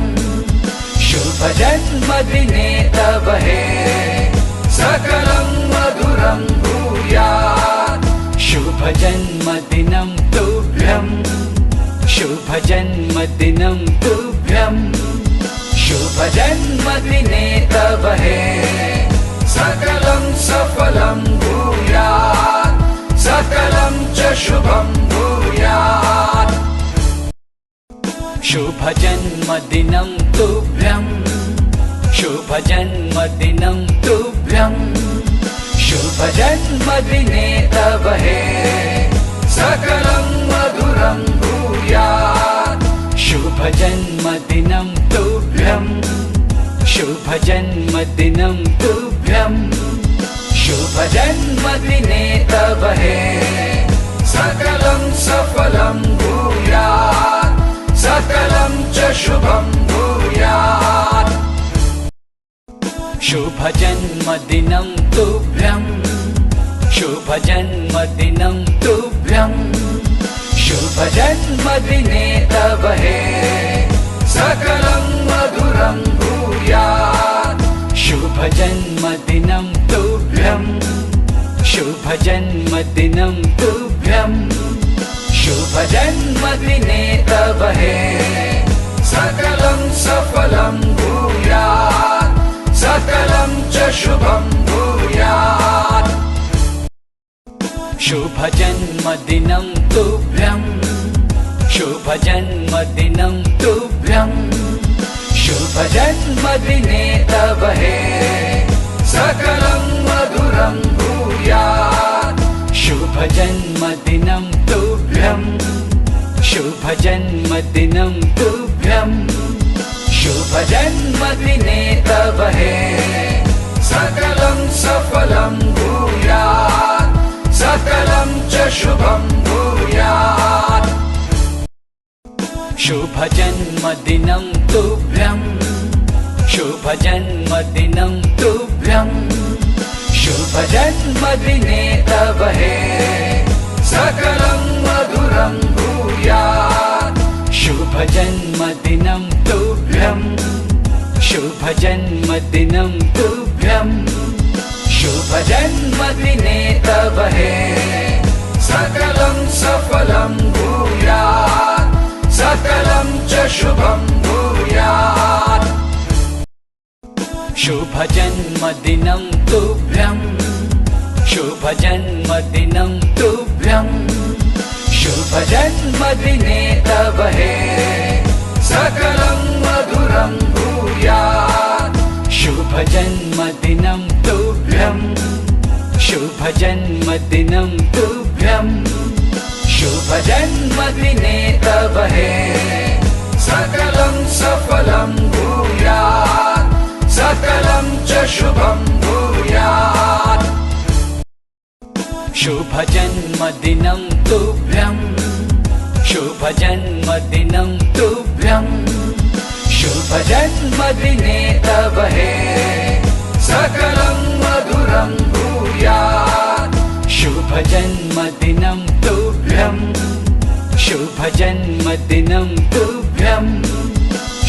S1: शुभजन्मदिने तव हे सकलं मधुरं भूयात्। शुभजन्मदिनं तुभ्यं, शुभजन्मदिनं तुभ्यं, शुभजन्मदिने तव हे सकलं सफलं भूयात्, सकलं च शुभं भूयात्। शुभजन्मदिनं तुभ्यं, शुभजन्मदिनं तुभ्यं, शुभजन्मदिने तव हे सकलं मधुरं भूयात्। शुभजन्मदिनं तुभ्यं शुभजन्मदिनं तुभ्यं शुभजन्मदिने तव हे सकलं सफलं भूयात् सकलं च शुभं भूयात् शुभजन्मदिनं तुभ्यं शुभजन्मदिनं तुभ्यं शुभजन्मदिने तव हे सकलं मधुरं भूयात् शुभजन्मदिनं तुभ्यं शुभजन्मदिनं तुभ्यं शुभजन्मदिने तव हे सकलं सफलं भूयात् सकलं च शुभं भूयात् शुभजन्मदिनं तुभ्यं शुभजन्मदिनं तुभ्यं शुभजन्मदिने तव हे सकलं मधुरं भूयात् शुभजन्मदिनं तुभ्यं शुभजन्मदिनं तुभ्यं शुभजन्मदिने तव हे सकलं सफलं भूयात् सकलं च शुभं भूयात् शुभजन्मदिनं तुभ्यं शुभजन्मदिनं तुभ्यं शुभजन्मदिने तव हे सकलं मधुरं भूयात् शुभजन्मदिनं तुभ्यं शुभजन्मदिनं तुभ्यं शुभजन्मदिने तव हे सकलं सफलं भूयात् सकलं च शुभं भूयात् शुभजन्मदिनं तुभ्यं शुभजन्मदिनं तुभ्यं शुभजन्मदिने तव हे सकलं मधुरं भूयात् शुभजन्मदिनं तुभ्यं शुभजन्मदिनं तुभ्यं शुभजन्मदिने तव हे सकलं सफलं भूयात् सकलं च शुभं भूयात् शुभजन्मदिनं तुभ्यं शुभजन्मदिनं तुभ्यं शुभजन्मदिने तव हे सकलं मधुरं भूयात् शुभजन्मदिनं तुभ्यं शुभजन्मदिनं तुभ्यं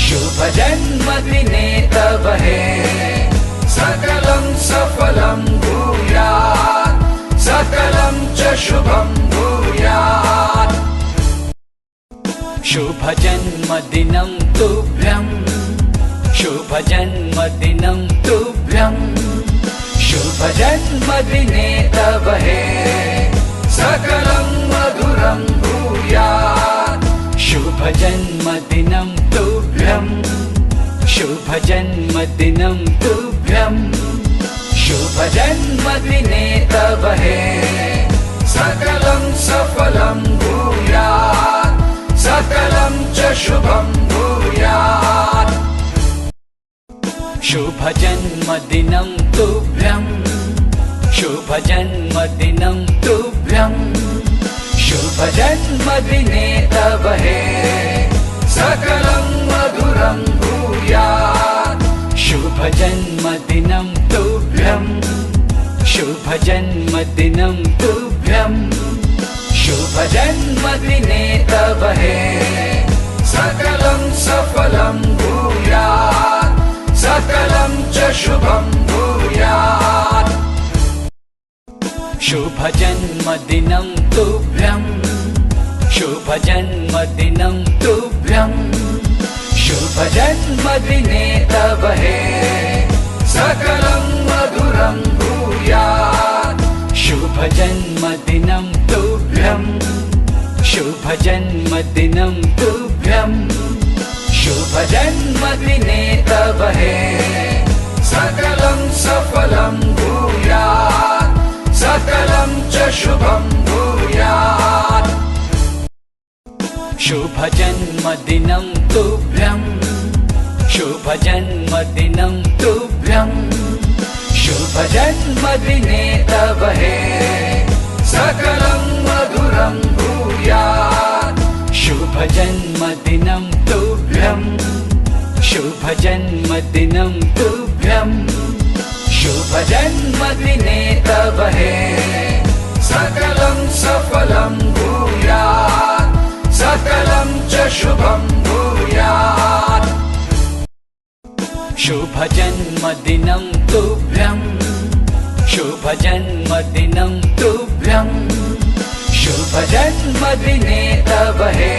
S1: शुभजन्मदिने तव हे सकलं सफलं भूयात् सकलं च शुभं भूयात् शुभजन्मदिनं तुभ्यं शुभजन्मदिनं तुभ्यं शुभजन्मदिने तव हे सकलं मधुरं भूयात् शुभजन्मदिनं तुभ्यं शुभजन्मदिनं तुभ्यं शुभजन्मदिने तव हे सकलं सफलं भूयात् सकलं च शुभं भूयात् शुभजन्मदिनं तुभ्यं शुभजन्मदिनं तुभ्यं शुभजन्मदिने तव हे सकलं मधुरं भूयात् शुभजन्मदिनं तुभ्यं शुभजन्मदिनं तुभ्यं शुभजन्मदिने तव हे सकलं सफलं भूयात् सकलं च शुभं भूयात् शुभजन्मदिनं तुभ्यं शुभजन्मदिनं तुभ्यं शुभजन्मदिने तव हे सकलं मधुरं भूयात् शुभजन्मदिनं तुभ्यं शुभजन्मदिनं तुभ्यं शुभजन्मदिने तव हे सकलं सफलं भूयात् सकलं च शुभं भूयात् शुभजन्मदिनं तुभ्यं शुभजन्मदिनं तुभ्यं शुभजन्मदिने तव हे सकलं मधुरं भूयात् शुभजन्मदिनं तुभ्यं शुभजन्मदिनं तुभ्यं शुभजन्मदिने तव हे सकलं सफलं भूयात् सकलं च शुभं भूयात् शुभजन्मदिनं तुभ्यं शुभजन्मदिनं तुभ्यं शुभजन्मदिने तव हे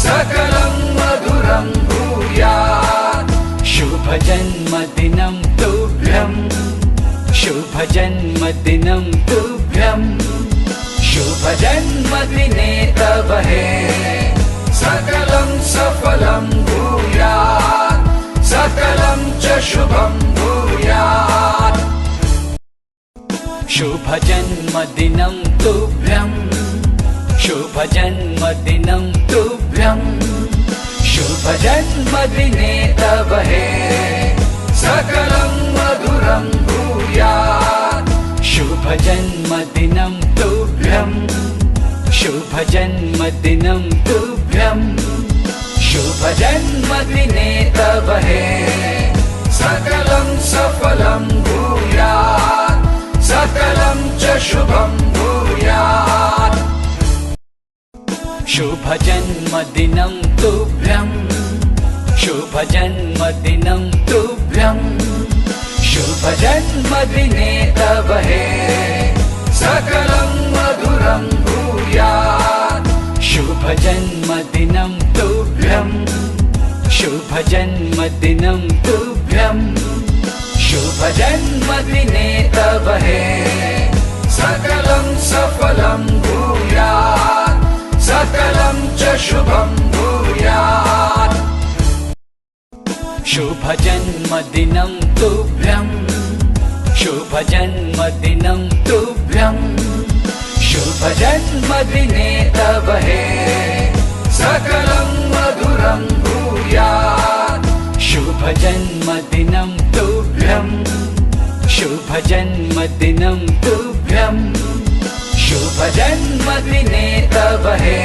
S1: सकलं मधुरं भूयात् शुभजन्मदिनं तुभ्यं शुभजन्मदिनं तुभ्यं शुभजन्मदिने तव हे सकलं सफलं भूयात् सकलं च शुभं भूयात् शुभजन्मदिनं तुभ्यं शुभजन्मदिनं तुभ्यं शुभजन्मदिने तव हे सकलं मधुरं भूयात् शुभजन्मदिनं तुभ्यं शुभजन्मदिनं तुभ्यं शुभजन्मदिने तव हे सकलं सफलं भूयात् सकलं च शुभं भूयात् शुभजन्मदिनं तुभ्यं शुभजन्मदिनं तुभ्यं शुभजन्मदिने तव हे सकलं मधुरं भूयात् शुभजन्मदिनं तुभ्यं शुभजन्मदिनं तुभ्यं शुभजन्मदिने तव हे सकलं सफलं भूयात् सकलं च शुभं भूयात् शुभजन्मदिनं तुभ्यं शुभजन्मदिनं तुभ्यं शुभजन्मदिने तव हे सकलं मधुरं भूयात् शुभजन्मदिनं तुभ्यं शुभजन्मदिनं तुभ्यं शुभजन्मदिने तव हे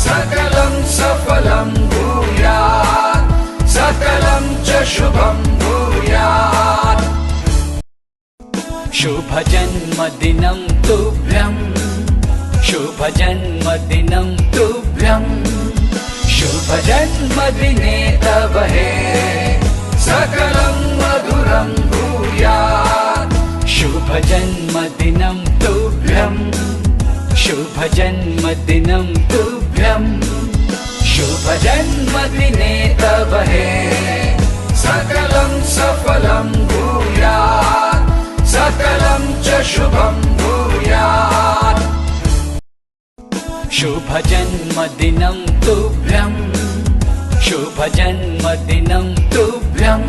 S1: सकलं सफलं भूयात् सकलं च शुभं भूयात् शुभजन्मदिनं तुभ्यं शुभजन्मदिनं तुभ्यं शुभजन्मदिने तव हे सकलं मधुरं भूयात् शुभजन्मदिनं तुभ्यं शुभजन्मदिनं तुभ्यं शुभजन्मदिने तव हे सकलं सफलं भूयात् सकलं च शुभं भूयात् शुभजन्मदिनं तुभ्यं शुभजन्मदिनं तुभ्यं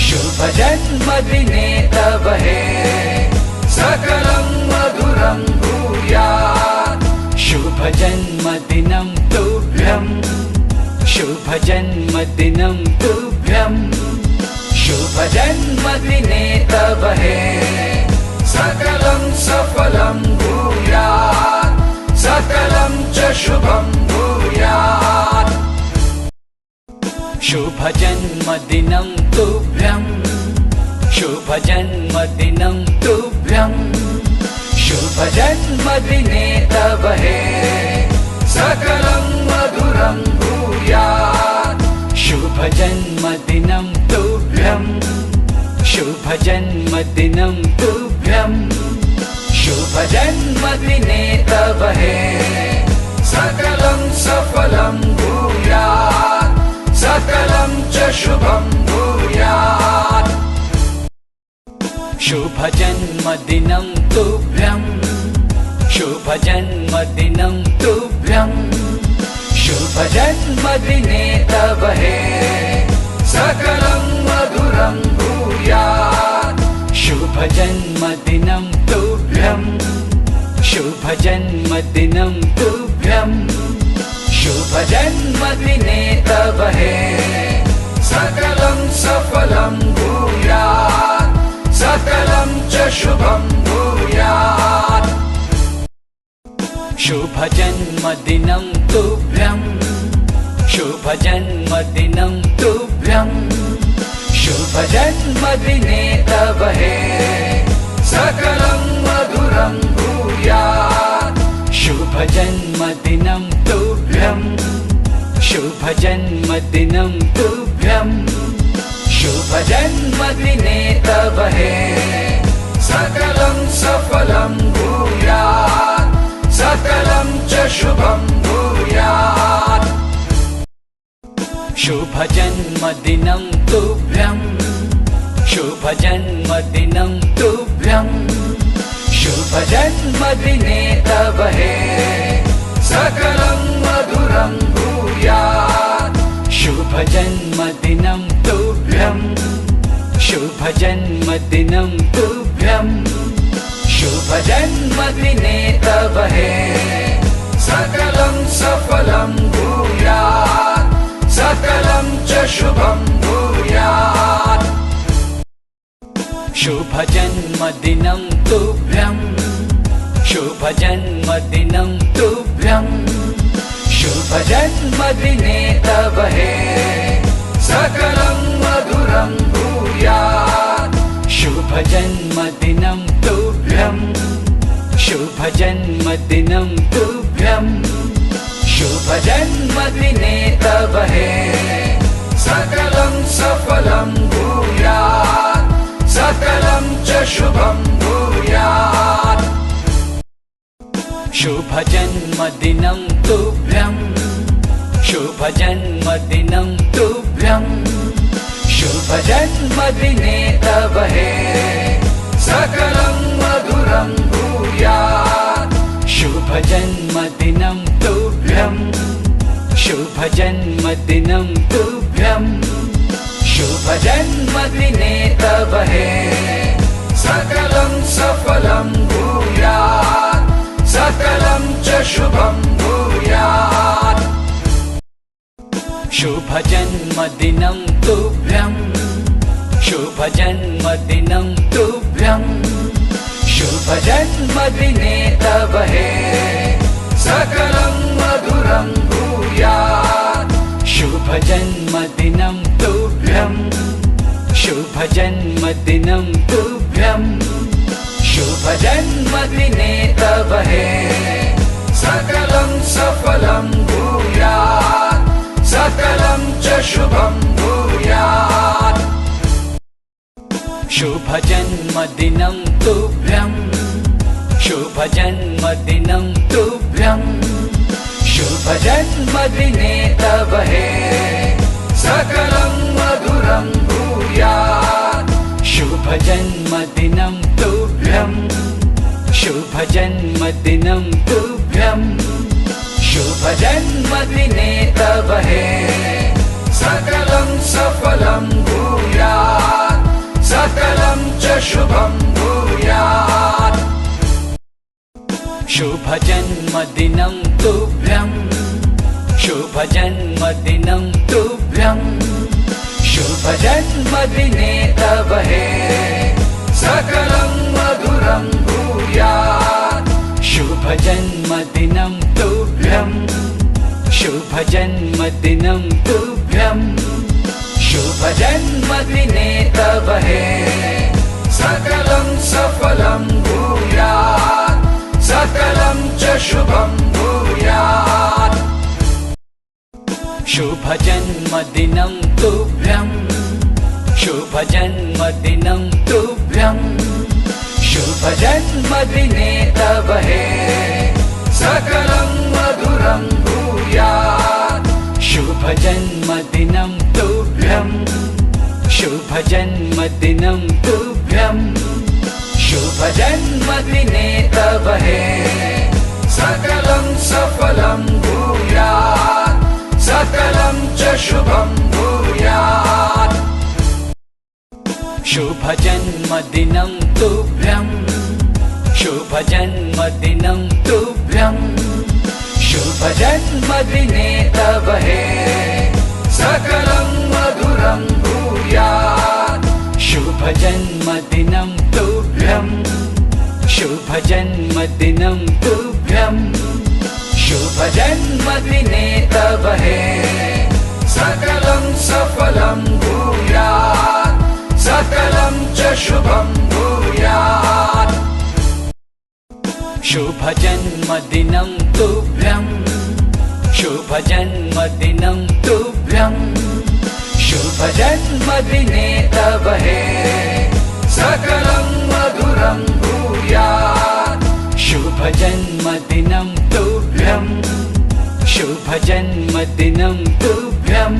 S1: शुभजन्मदिने तव हे सकलं मधुरं भूयात् शुभजन्मदिनं तुभ्यं शुभजन्मदिनं तुभ्यं शुभजन्मदिने तव हे सकलं सफलं भूयात् सकलं च शुभं भूयात् शुभजन्मदिनं तुभ्यं शुभजन्मदिनं तुभ्यं शुभजन्मदिने तव हे सकलं मधुरं भूयात् शुभजन्मदिनं तुभ्यं शुभजन्मदिनं तुभ्यं शुभजन्मदिने तव हे सकलं सफलं भूयात् सकलं च शुभं भूयात् शुभजन्मदिनं तुभ्यं शुभजन्मदिनं तुभ्यं शुभजन्मदिने तव हे सकलं मधुरं भूयात् शुभजन्मदिनं तुभ्यं शुभजन्मदिनं तुभ्यं शुभजन्मदिने तव हे सकलं सफलं भूयात् सकलं च शुभं भूयात् शुभजन्मदिनं तुभ्यं शुभजन्मदिनं तुभ्यं शुभजन्मदिने तव हे सकलं मधुरं भूयात् शुभजन्मदिनं तुभ्यं शुभजन्मदिनं तुभ्यं शुभजन्मदिने तव हे सकलं सफलं भूयात् सकलं च शुभं भूयात् शुभजन्मदिनं तुभ्यं शुभजन्मदिनं तुभ्यं शुभजन्मदिने तव हे सकलं मधुरं भूयात् शुभजन्मदिनं तुभ्यं शुभजन्मदिनं तुभ्यं शुभजन्मदिने तव हे सकलं सफलं भूयात् सकलं च शुभं भूयात् शुभजन्मदिनं तुभ्यं शुभजन्मदिनं तुभ्यं शुभजन्मदिने तव हे सकलं मधुरं भूयात् शुभजन्मदिनं तुभ्यं शुभजन्मदिनं तुभ्यं शुभजन्मदिने तव हे सकलं सफलं भूयात् सकलं च शुभं भूयात् शुभजन्मदिनं तुभ्यं शुभजन्मदिनं तुभ्यं शुभजन्मदिने तव हे सकलं मधुरं भूयात् शुभजन्मदिनं तुभ्यं शुभजन्मदिनं तुभ्यं शुभजन्मदिने तव हे सकलं सफलं भूयात् सकलं च शुभं भूयात् शुभजन्मदिनं तुभ्यं शुभजन्मदिनं तुभ्यं शुभजन्मदिने तव हे सकलं मधुरं भूयात् शुभजन्मदिनं तुभ्यं शुभजन्मदिनं तुभ्यं शुभजन्मदिने तव हे सकलं सफलं भूयात् सकलं च शुभं भूयात् शुभजन्मदिनं तुभ्यं शुभजन्मदिनं तुभ्यं शुभजन्मदिने तव हे सकलं मधुरं भूयात् शुभजन्मदिनं तुभ्यं शुभजन्मदिनं तुभ्यं शुभजन्मदिने तव हे सकलं सफलं भूयात् सकलं च शुभं भूयात् शुभजन्मदिनं तुभ्यं शुभजन्मदिनं तुभ्यं शुभजन्मदिने तव हे सकलं मधुरं भूयात् शुभजन्मदिनं तुभ्यं शुभजन्मदिनं तुभ्यं शुभजन्मदिने तव हे सकलं सफलं भूयात् सकलं च शुभं भूयात् शुभजन्मदिनं तुभ्यं शुभजन्मदिनं तुभ्यं शुभजन्मदिने तव हे सकलं मधुरं भूयात् शुभजन्मदिनं तुभ्यं शुभजन्मदिनं तुभ्यं शुभजन्मदिने तव हे सकलं सफलं भूयात् सकलं च शुभं भूयात् शुभजन्मदिनं तुभ्यं शुभजन्मदिनं तुभ्यं शुभ जन्मदिने तव हे सकलं मधुरं भूयात् शुभ जन्मदिनं तुभ्यं शुभ जन्मदिनं तुभ्यं शुभ जन्मदिने तव हे सकलं सफलं भूयात् सकलं च शुभं भूयात् शुभ जन्मदिनं तुभ्यं शुभ जन्मदिनं तुभ्यं शुभ जन्मदिने तव हे सकलं मधुरं भूयात् शुभ जन्मदिनं तुभ्यं शुभ जन्मदिनं तुभ्यं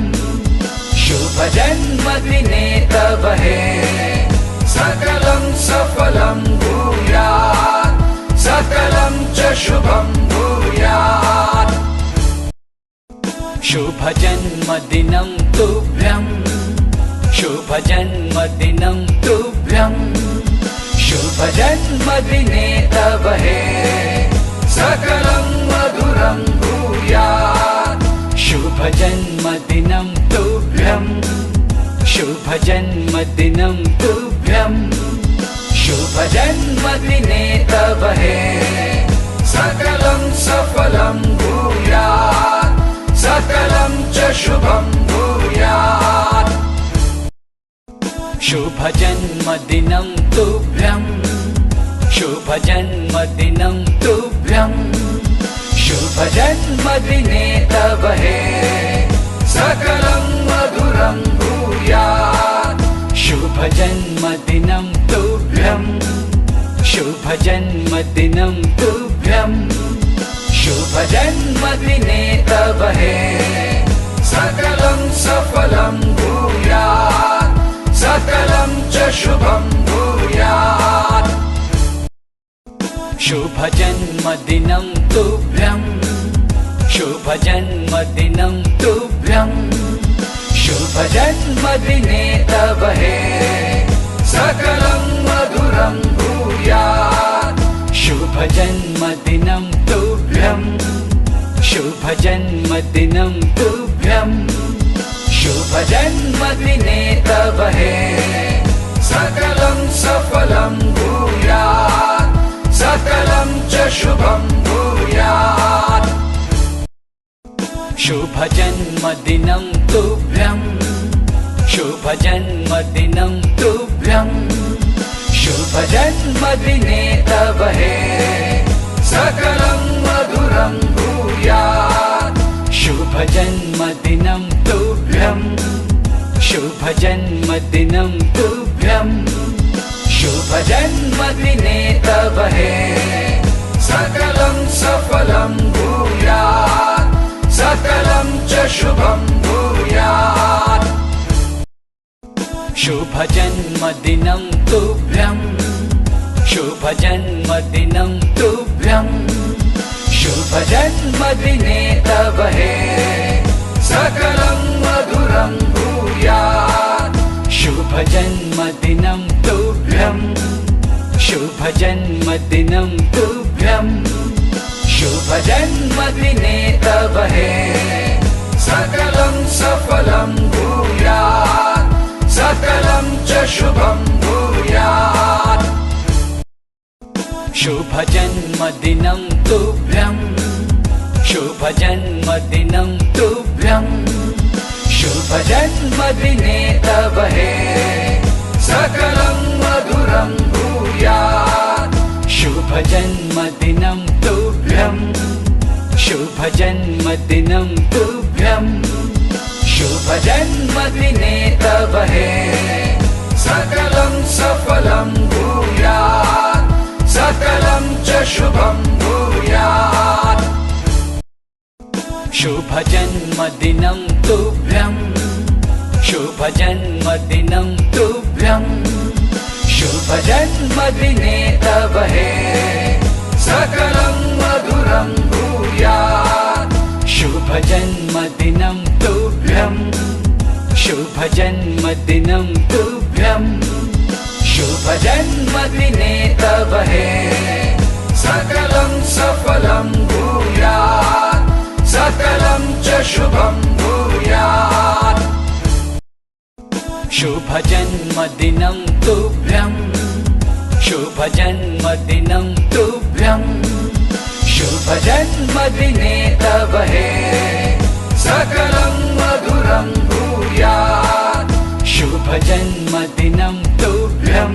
S1: शुभ जन्मदिने तव हे सकलं सफलं भूयात् सकलं च शुभं भूयात् शुभ जन्मदिनं तुभ्यं शुभ जन्मदिनं तुभ्यं शुभ जन्मदिने तव हे सकलं मधुरं भूयात् शुभ जन्मदिनं तुभ्यं शुभ जन्मदिनं तुभ्यं शुभ जन्मदिने तव हे सकलं सफलं भूयात् सकलं च शुभं भूयात् शुभ जन्मदिनं तुभ्यं शुभ जन्मदिनं तुभ्यं शुभ जन्मदिने तव हे सकलं मधुरं भूयात् शुभ जन्मदिनं तुभ्यं शुभ जन्मदिनं तुभ्यं शुभ जन्मदिने तव हे सकलं सफलं भूयात् सकलं च शुभं भूयात् शुभ जन्मदिनं तुभ्यं शुभ जन्मदिनं तुभ्यं शुभ जन्मदिने तव हे सकलं मधुरं भूयात् शुभ जन्मदिनं तुभ्यं शुभ जन्मदिनं तुभ्यं शुभ जन्मदिने तव हे सकलं सफलं भूयात् सकलं च शुभं भूयात् शुभ जन्मदिनं तुभ्यं शुभ जन्मदिनं तुभ्यं शुभ जन्मदिने तव हे सकलं मधुरं भूयात् शुभ जन्मदिनं तुभ्यं शुभ जन्मदिनं तुभ्यं शुभ जन्मदिने तव हे सकलं सफलं भूयात् सकलं च शुभं भूयात् शुभ जन्मदिनं तुभ्यं शुभ जन्मदिनं तुभ्यं शुभ जन्मदिने तव हे सकलं मधुरं भूयात् शुभ जन्मदिनं तुभ्यं शुभ जन्मदिनं तुभ्यं शुभ जन्मदिने तव हे सकलं सफलं भूयात् सकलं च शुभं भूयात् शुभ जन्मदिनं तुभ्यं शुभ जन्मदिनं तुभ्यं शुभ जन्मदिने तव हे सकलं मधुरं भूयात् शुभ जन्मदिनं तुभ्यं शुभ जन्मदिनं तुभ्यं शुभ जन्मदिने तव हे सकलं सफलं भूयात् सकलं च शुभं भूयात् शुभ जन्मदिनं तुभ्यं शुभ जन्मदिनं तुभ्यं शुभ जन्मदिने तव हे सकलं मधुरं भूयात् शुभ जन्मदिनं तुभ्यं शुभ जन्मदिनं तुभ्यं शुभ जन्मदिने तव हे सकलं सफलं भूयात् सकलं च शुभं भूयात्। शुभजन्मदिनं तुभ्यं, शुभजन्मदिनं तुभ्यं, शुभजन्मदिने तव हे सकलं मधुरं भूयात्। शुभजन्मदिनं तुभ्यं,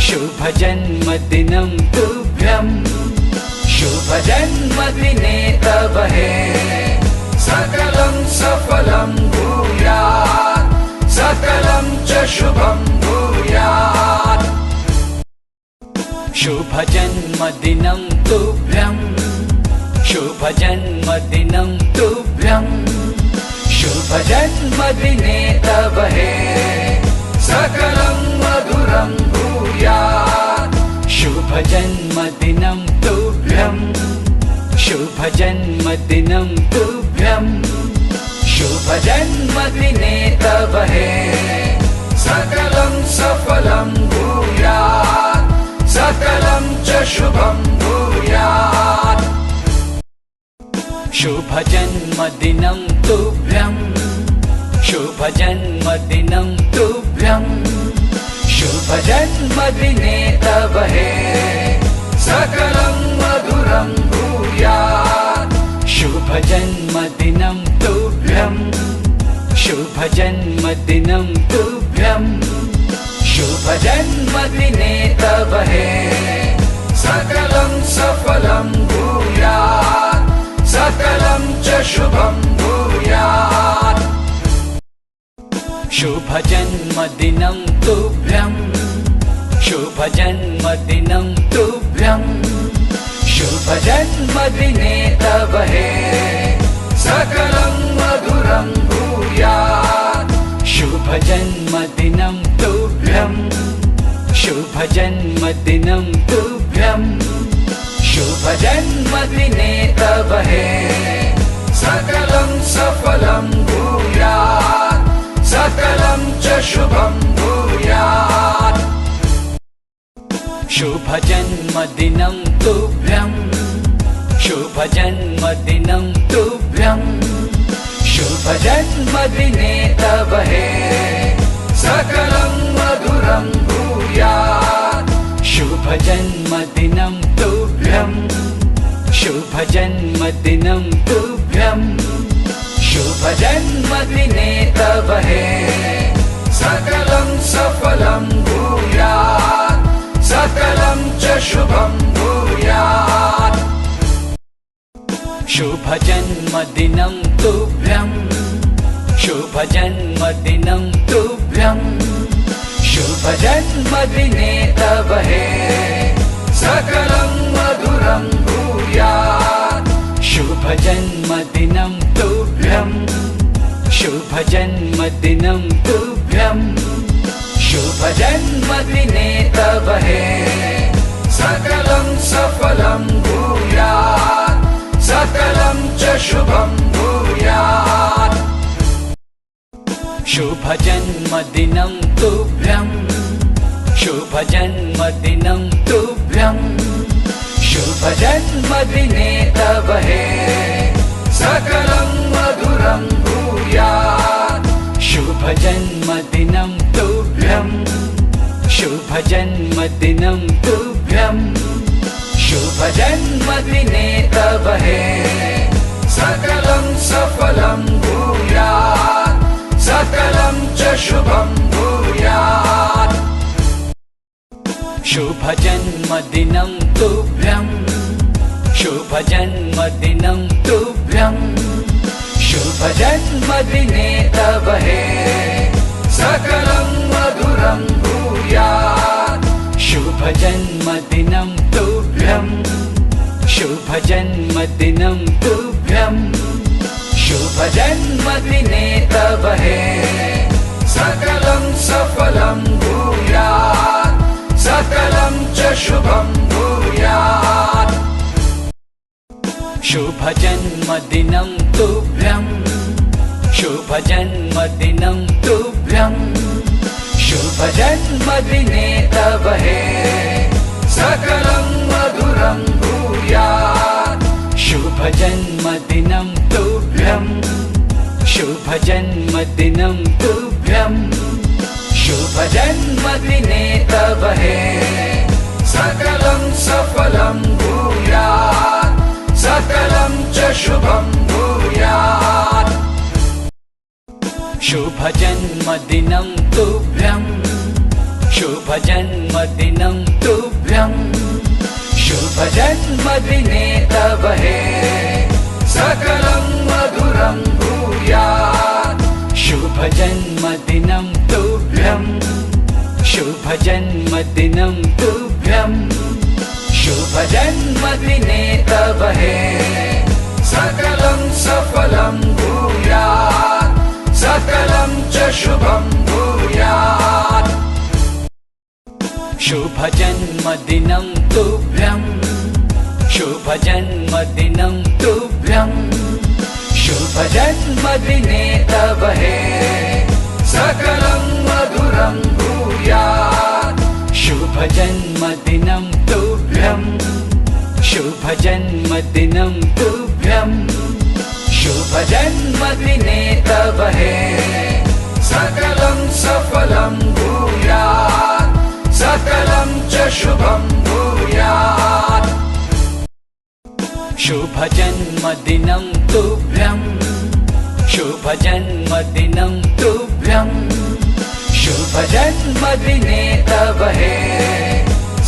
S1: शुभजन्मदिनं तुभ्यं, शुभजन्मदिने तव हे सकलं सफलं भूयात्, सकलं च शुभं भूयात्। शुभजन्मदिनं तुभ्यं, शुभजन्मदिनं तुभ्यं, शुभजन्मदिने तव हे सकलं मधुरं भूयात्। शुभजन्मदिनं तुभ्यं, शुभजन्मदिनं तुभ्यं, शुभजन्मदिने तव हे सकलं सफलं भूयात्, सकलं च शुभं भूयात्। शुभजन्मदिनं तुभ्यं, शुभजन्मदिनं तुभ्यं, शुभजन्मदिने तव हे सकलं मधुरं भूयात्। शुभजन्मदिनं तुभ्यं, शुभजन्मदिनं तुभ्यं, शुभजन्मदिने तव हे सकलं सफलं भूयात्, सकलं च शुभं भूयात्। शुभजन्मदिनं तुभ्यं, शुभजन्मदिनं तुभ्यं, शुभजन्मदिने तव हे सकलं मधुरं भूयात्। शुभजन्मदिनं तुभ्यं, शुभजन्मदिनं तुभ्यं, शुभजन्मदिने तव हे सकलं सफलं भूयात्, सकलं च शुभं भूयात्। शुभजन्मदिनं तुभ्यं, शुभजन्मदिनं तुभ्यं, शुभजन्मदिने तव हे सकलं मधुरं भूयात्। शुभजन्मदिनं तुभ्यं, शुभजन्मदिनं तुभ्यं, शुभजन्मदिने तव हे सकलं सफलं भूयात्, सकलं च शुभं भूयात्। शुभजन्मदिनं तुभ्यं, शुभजन्मदिनं तुभ्यं, शुभजन्मदिने तव हे सकलं मधुरं भूयात्। शुभजन्मदिनं तुभ्यं, शुभजन्मदिनं तुभ्यं, शुभजन्मदिने तव हे सकलं सफलं भूयात्, सकलं च शुभं भूयात्। शुभजन्मदिनं तुभ्यं, शुभजन्मदिनं तुभ्यं, शुभजन्मदिने तव हे सकलं मधुरं भूयात्। शुभजन्मदिनं तुभ्यं, शुभजन्मदिनं तुभ्यं, शुभजन्मदिने तव हे सकलं सफलं भूयात्, सकलं च शुभं भूयात्। शुभजन्मदिनं तुभ्यं, शुभजन्मदिनं तुभ्यं, शुभजन्मदिने तव हे सकलं मधुरं भूयात्। शुभजन्मदिनं तुभ्यं, शुभजन्मदिनं तुभ्यं, शुभजन्मदिने तव हे सकलं सफलं भूयात्, सकलं च शुभं भूयात्। शुभजन्मदिनं तुभ्यं, शुभजन्मदिनं तुभ्यं, शुभजन्मदिने तव हे सकलं मधुरं भूयात्। शुभजन्मदिनं तुभ्यं, तुभ्यं शुभजन्मदिनं तुभ्यं शुभजन्मदिने तव हे सकलं सफलं भूयात् सकलं च शुभं भूयात् शुभजन्मदिनं तुभ्यं शुभजन्मदिनं तुभ्यं शुभजन्मदिने तव हे सकलं मधुरं भूयात् शुभजन्मदिनं तुभ्यं शुभजन्मदिनं तुभ्यं शुभजन्मदिने तव हे सकलं सफलं भूयात् सकलं च शुभं भूयात् शुभजन्मदिनं तुभ्यं शुभजन्मदिनं तुभ्यं शुभजन्मदिने तव हे सकलं मधुरं भूयात् शुभजन्मदिनं तुभ्यं शुभजन्मदिनं तुभ्यं शुभजन्मदिने तव हे सकलं सफलं भूयात् सकलं च शुभं भूयात् शुभजन्मदिनं तुभ्यं शुभजन्मदिनं तुभ्यं शुभजन्मदिने तव हे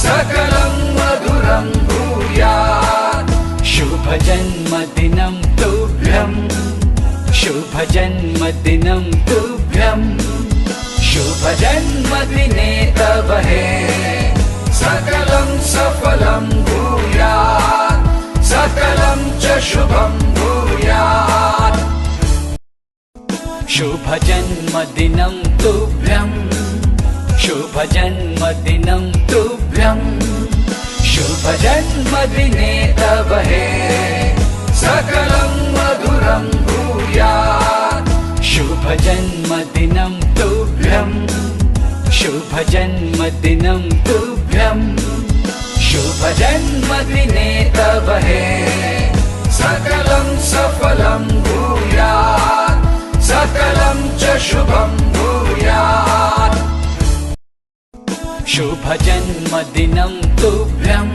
S1: सकलं मधुरं भूयात् शुभजन्मदिनं तुभ्यं शुभजन्मदिनं तुभ्यं शुभजन्मदिने तव हे सकलं सफलं भूयात् सकलं च शुभं भूयात् शुभजन्मदिनं तुभ्यं शुभजन्मदिनं तुभ्यं शुभजन्मदिने तव हे सकलं मधुरं भूयात् शुभजन्मदिनं तुभ्यं शुभजन्मदिनं तुभ्यं शुभजन्मदिने तव हे सकलं सफलं भूयात् सकलं च शुभं भूयात् शुभजन्मदिनं तुभ्यं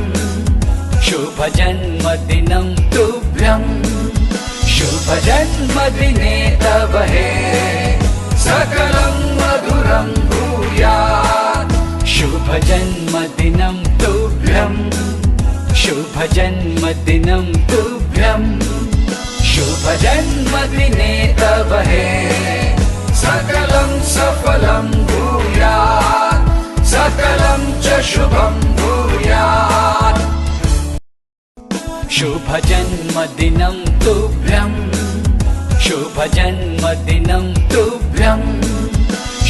S1: शुभजन्मदिनं तुभ्यं शुभजन्मदिने तव हे सकलं मधुरं भूयात् शुभजन्मदिनं तुभ्यं शुभजन्मदिनं तुभ्यं शुभजन्मदिने तव हे सकलं सफलं भूयात् सकलं च शुभं भूयात् शुभजन्मदिनं तुभ्यं शुभजन्मदिनं तुभ्यं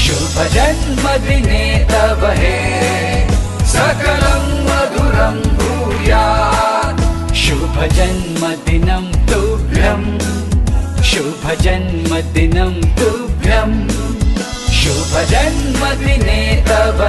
S1: शुभजन्मदिने तव हे सकलं मधुरं भूयात् शुभजन्मदिनं तुभ्यं शुभजन्मदिनं तुभ्यं शुभजन्मदिने तव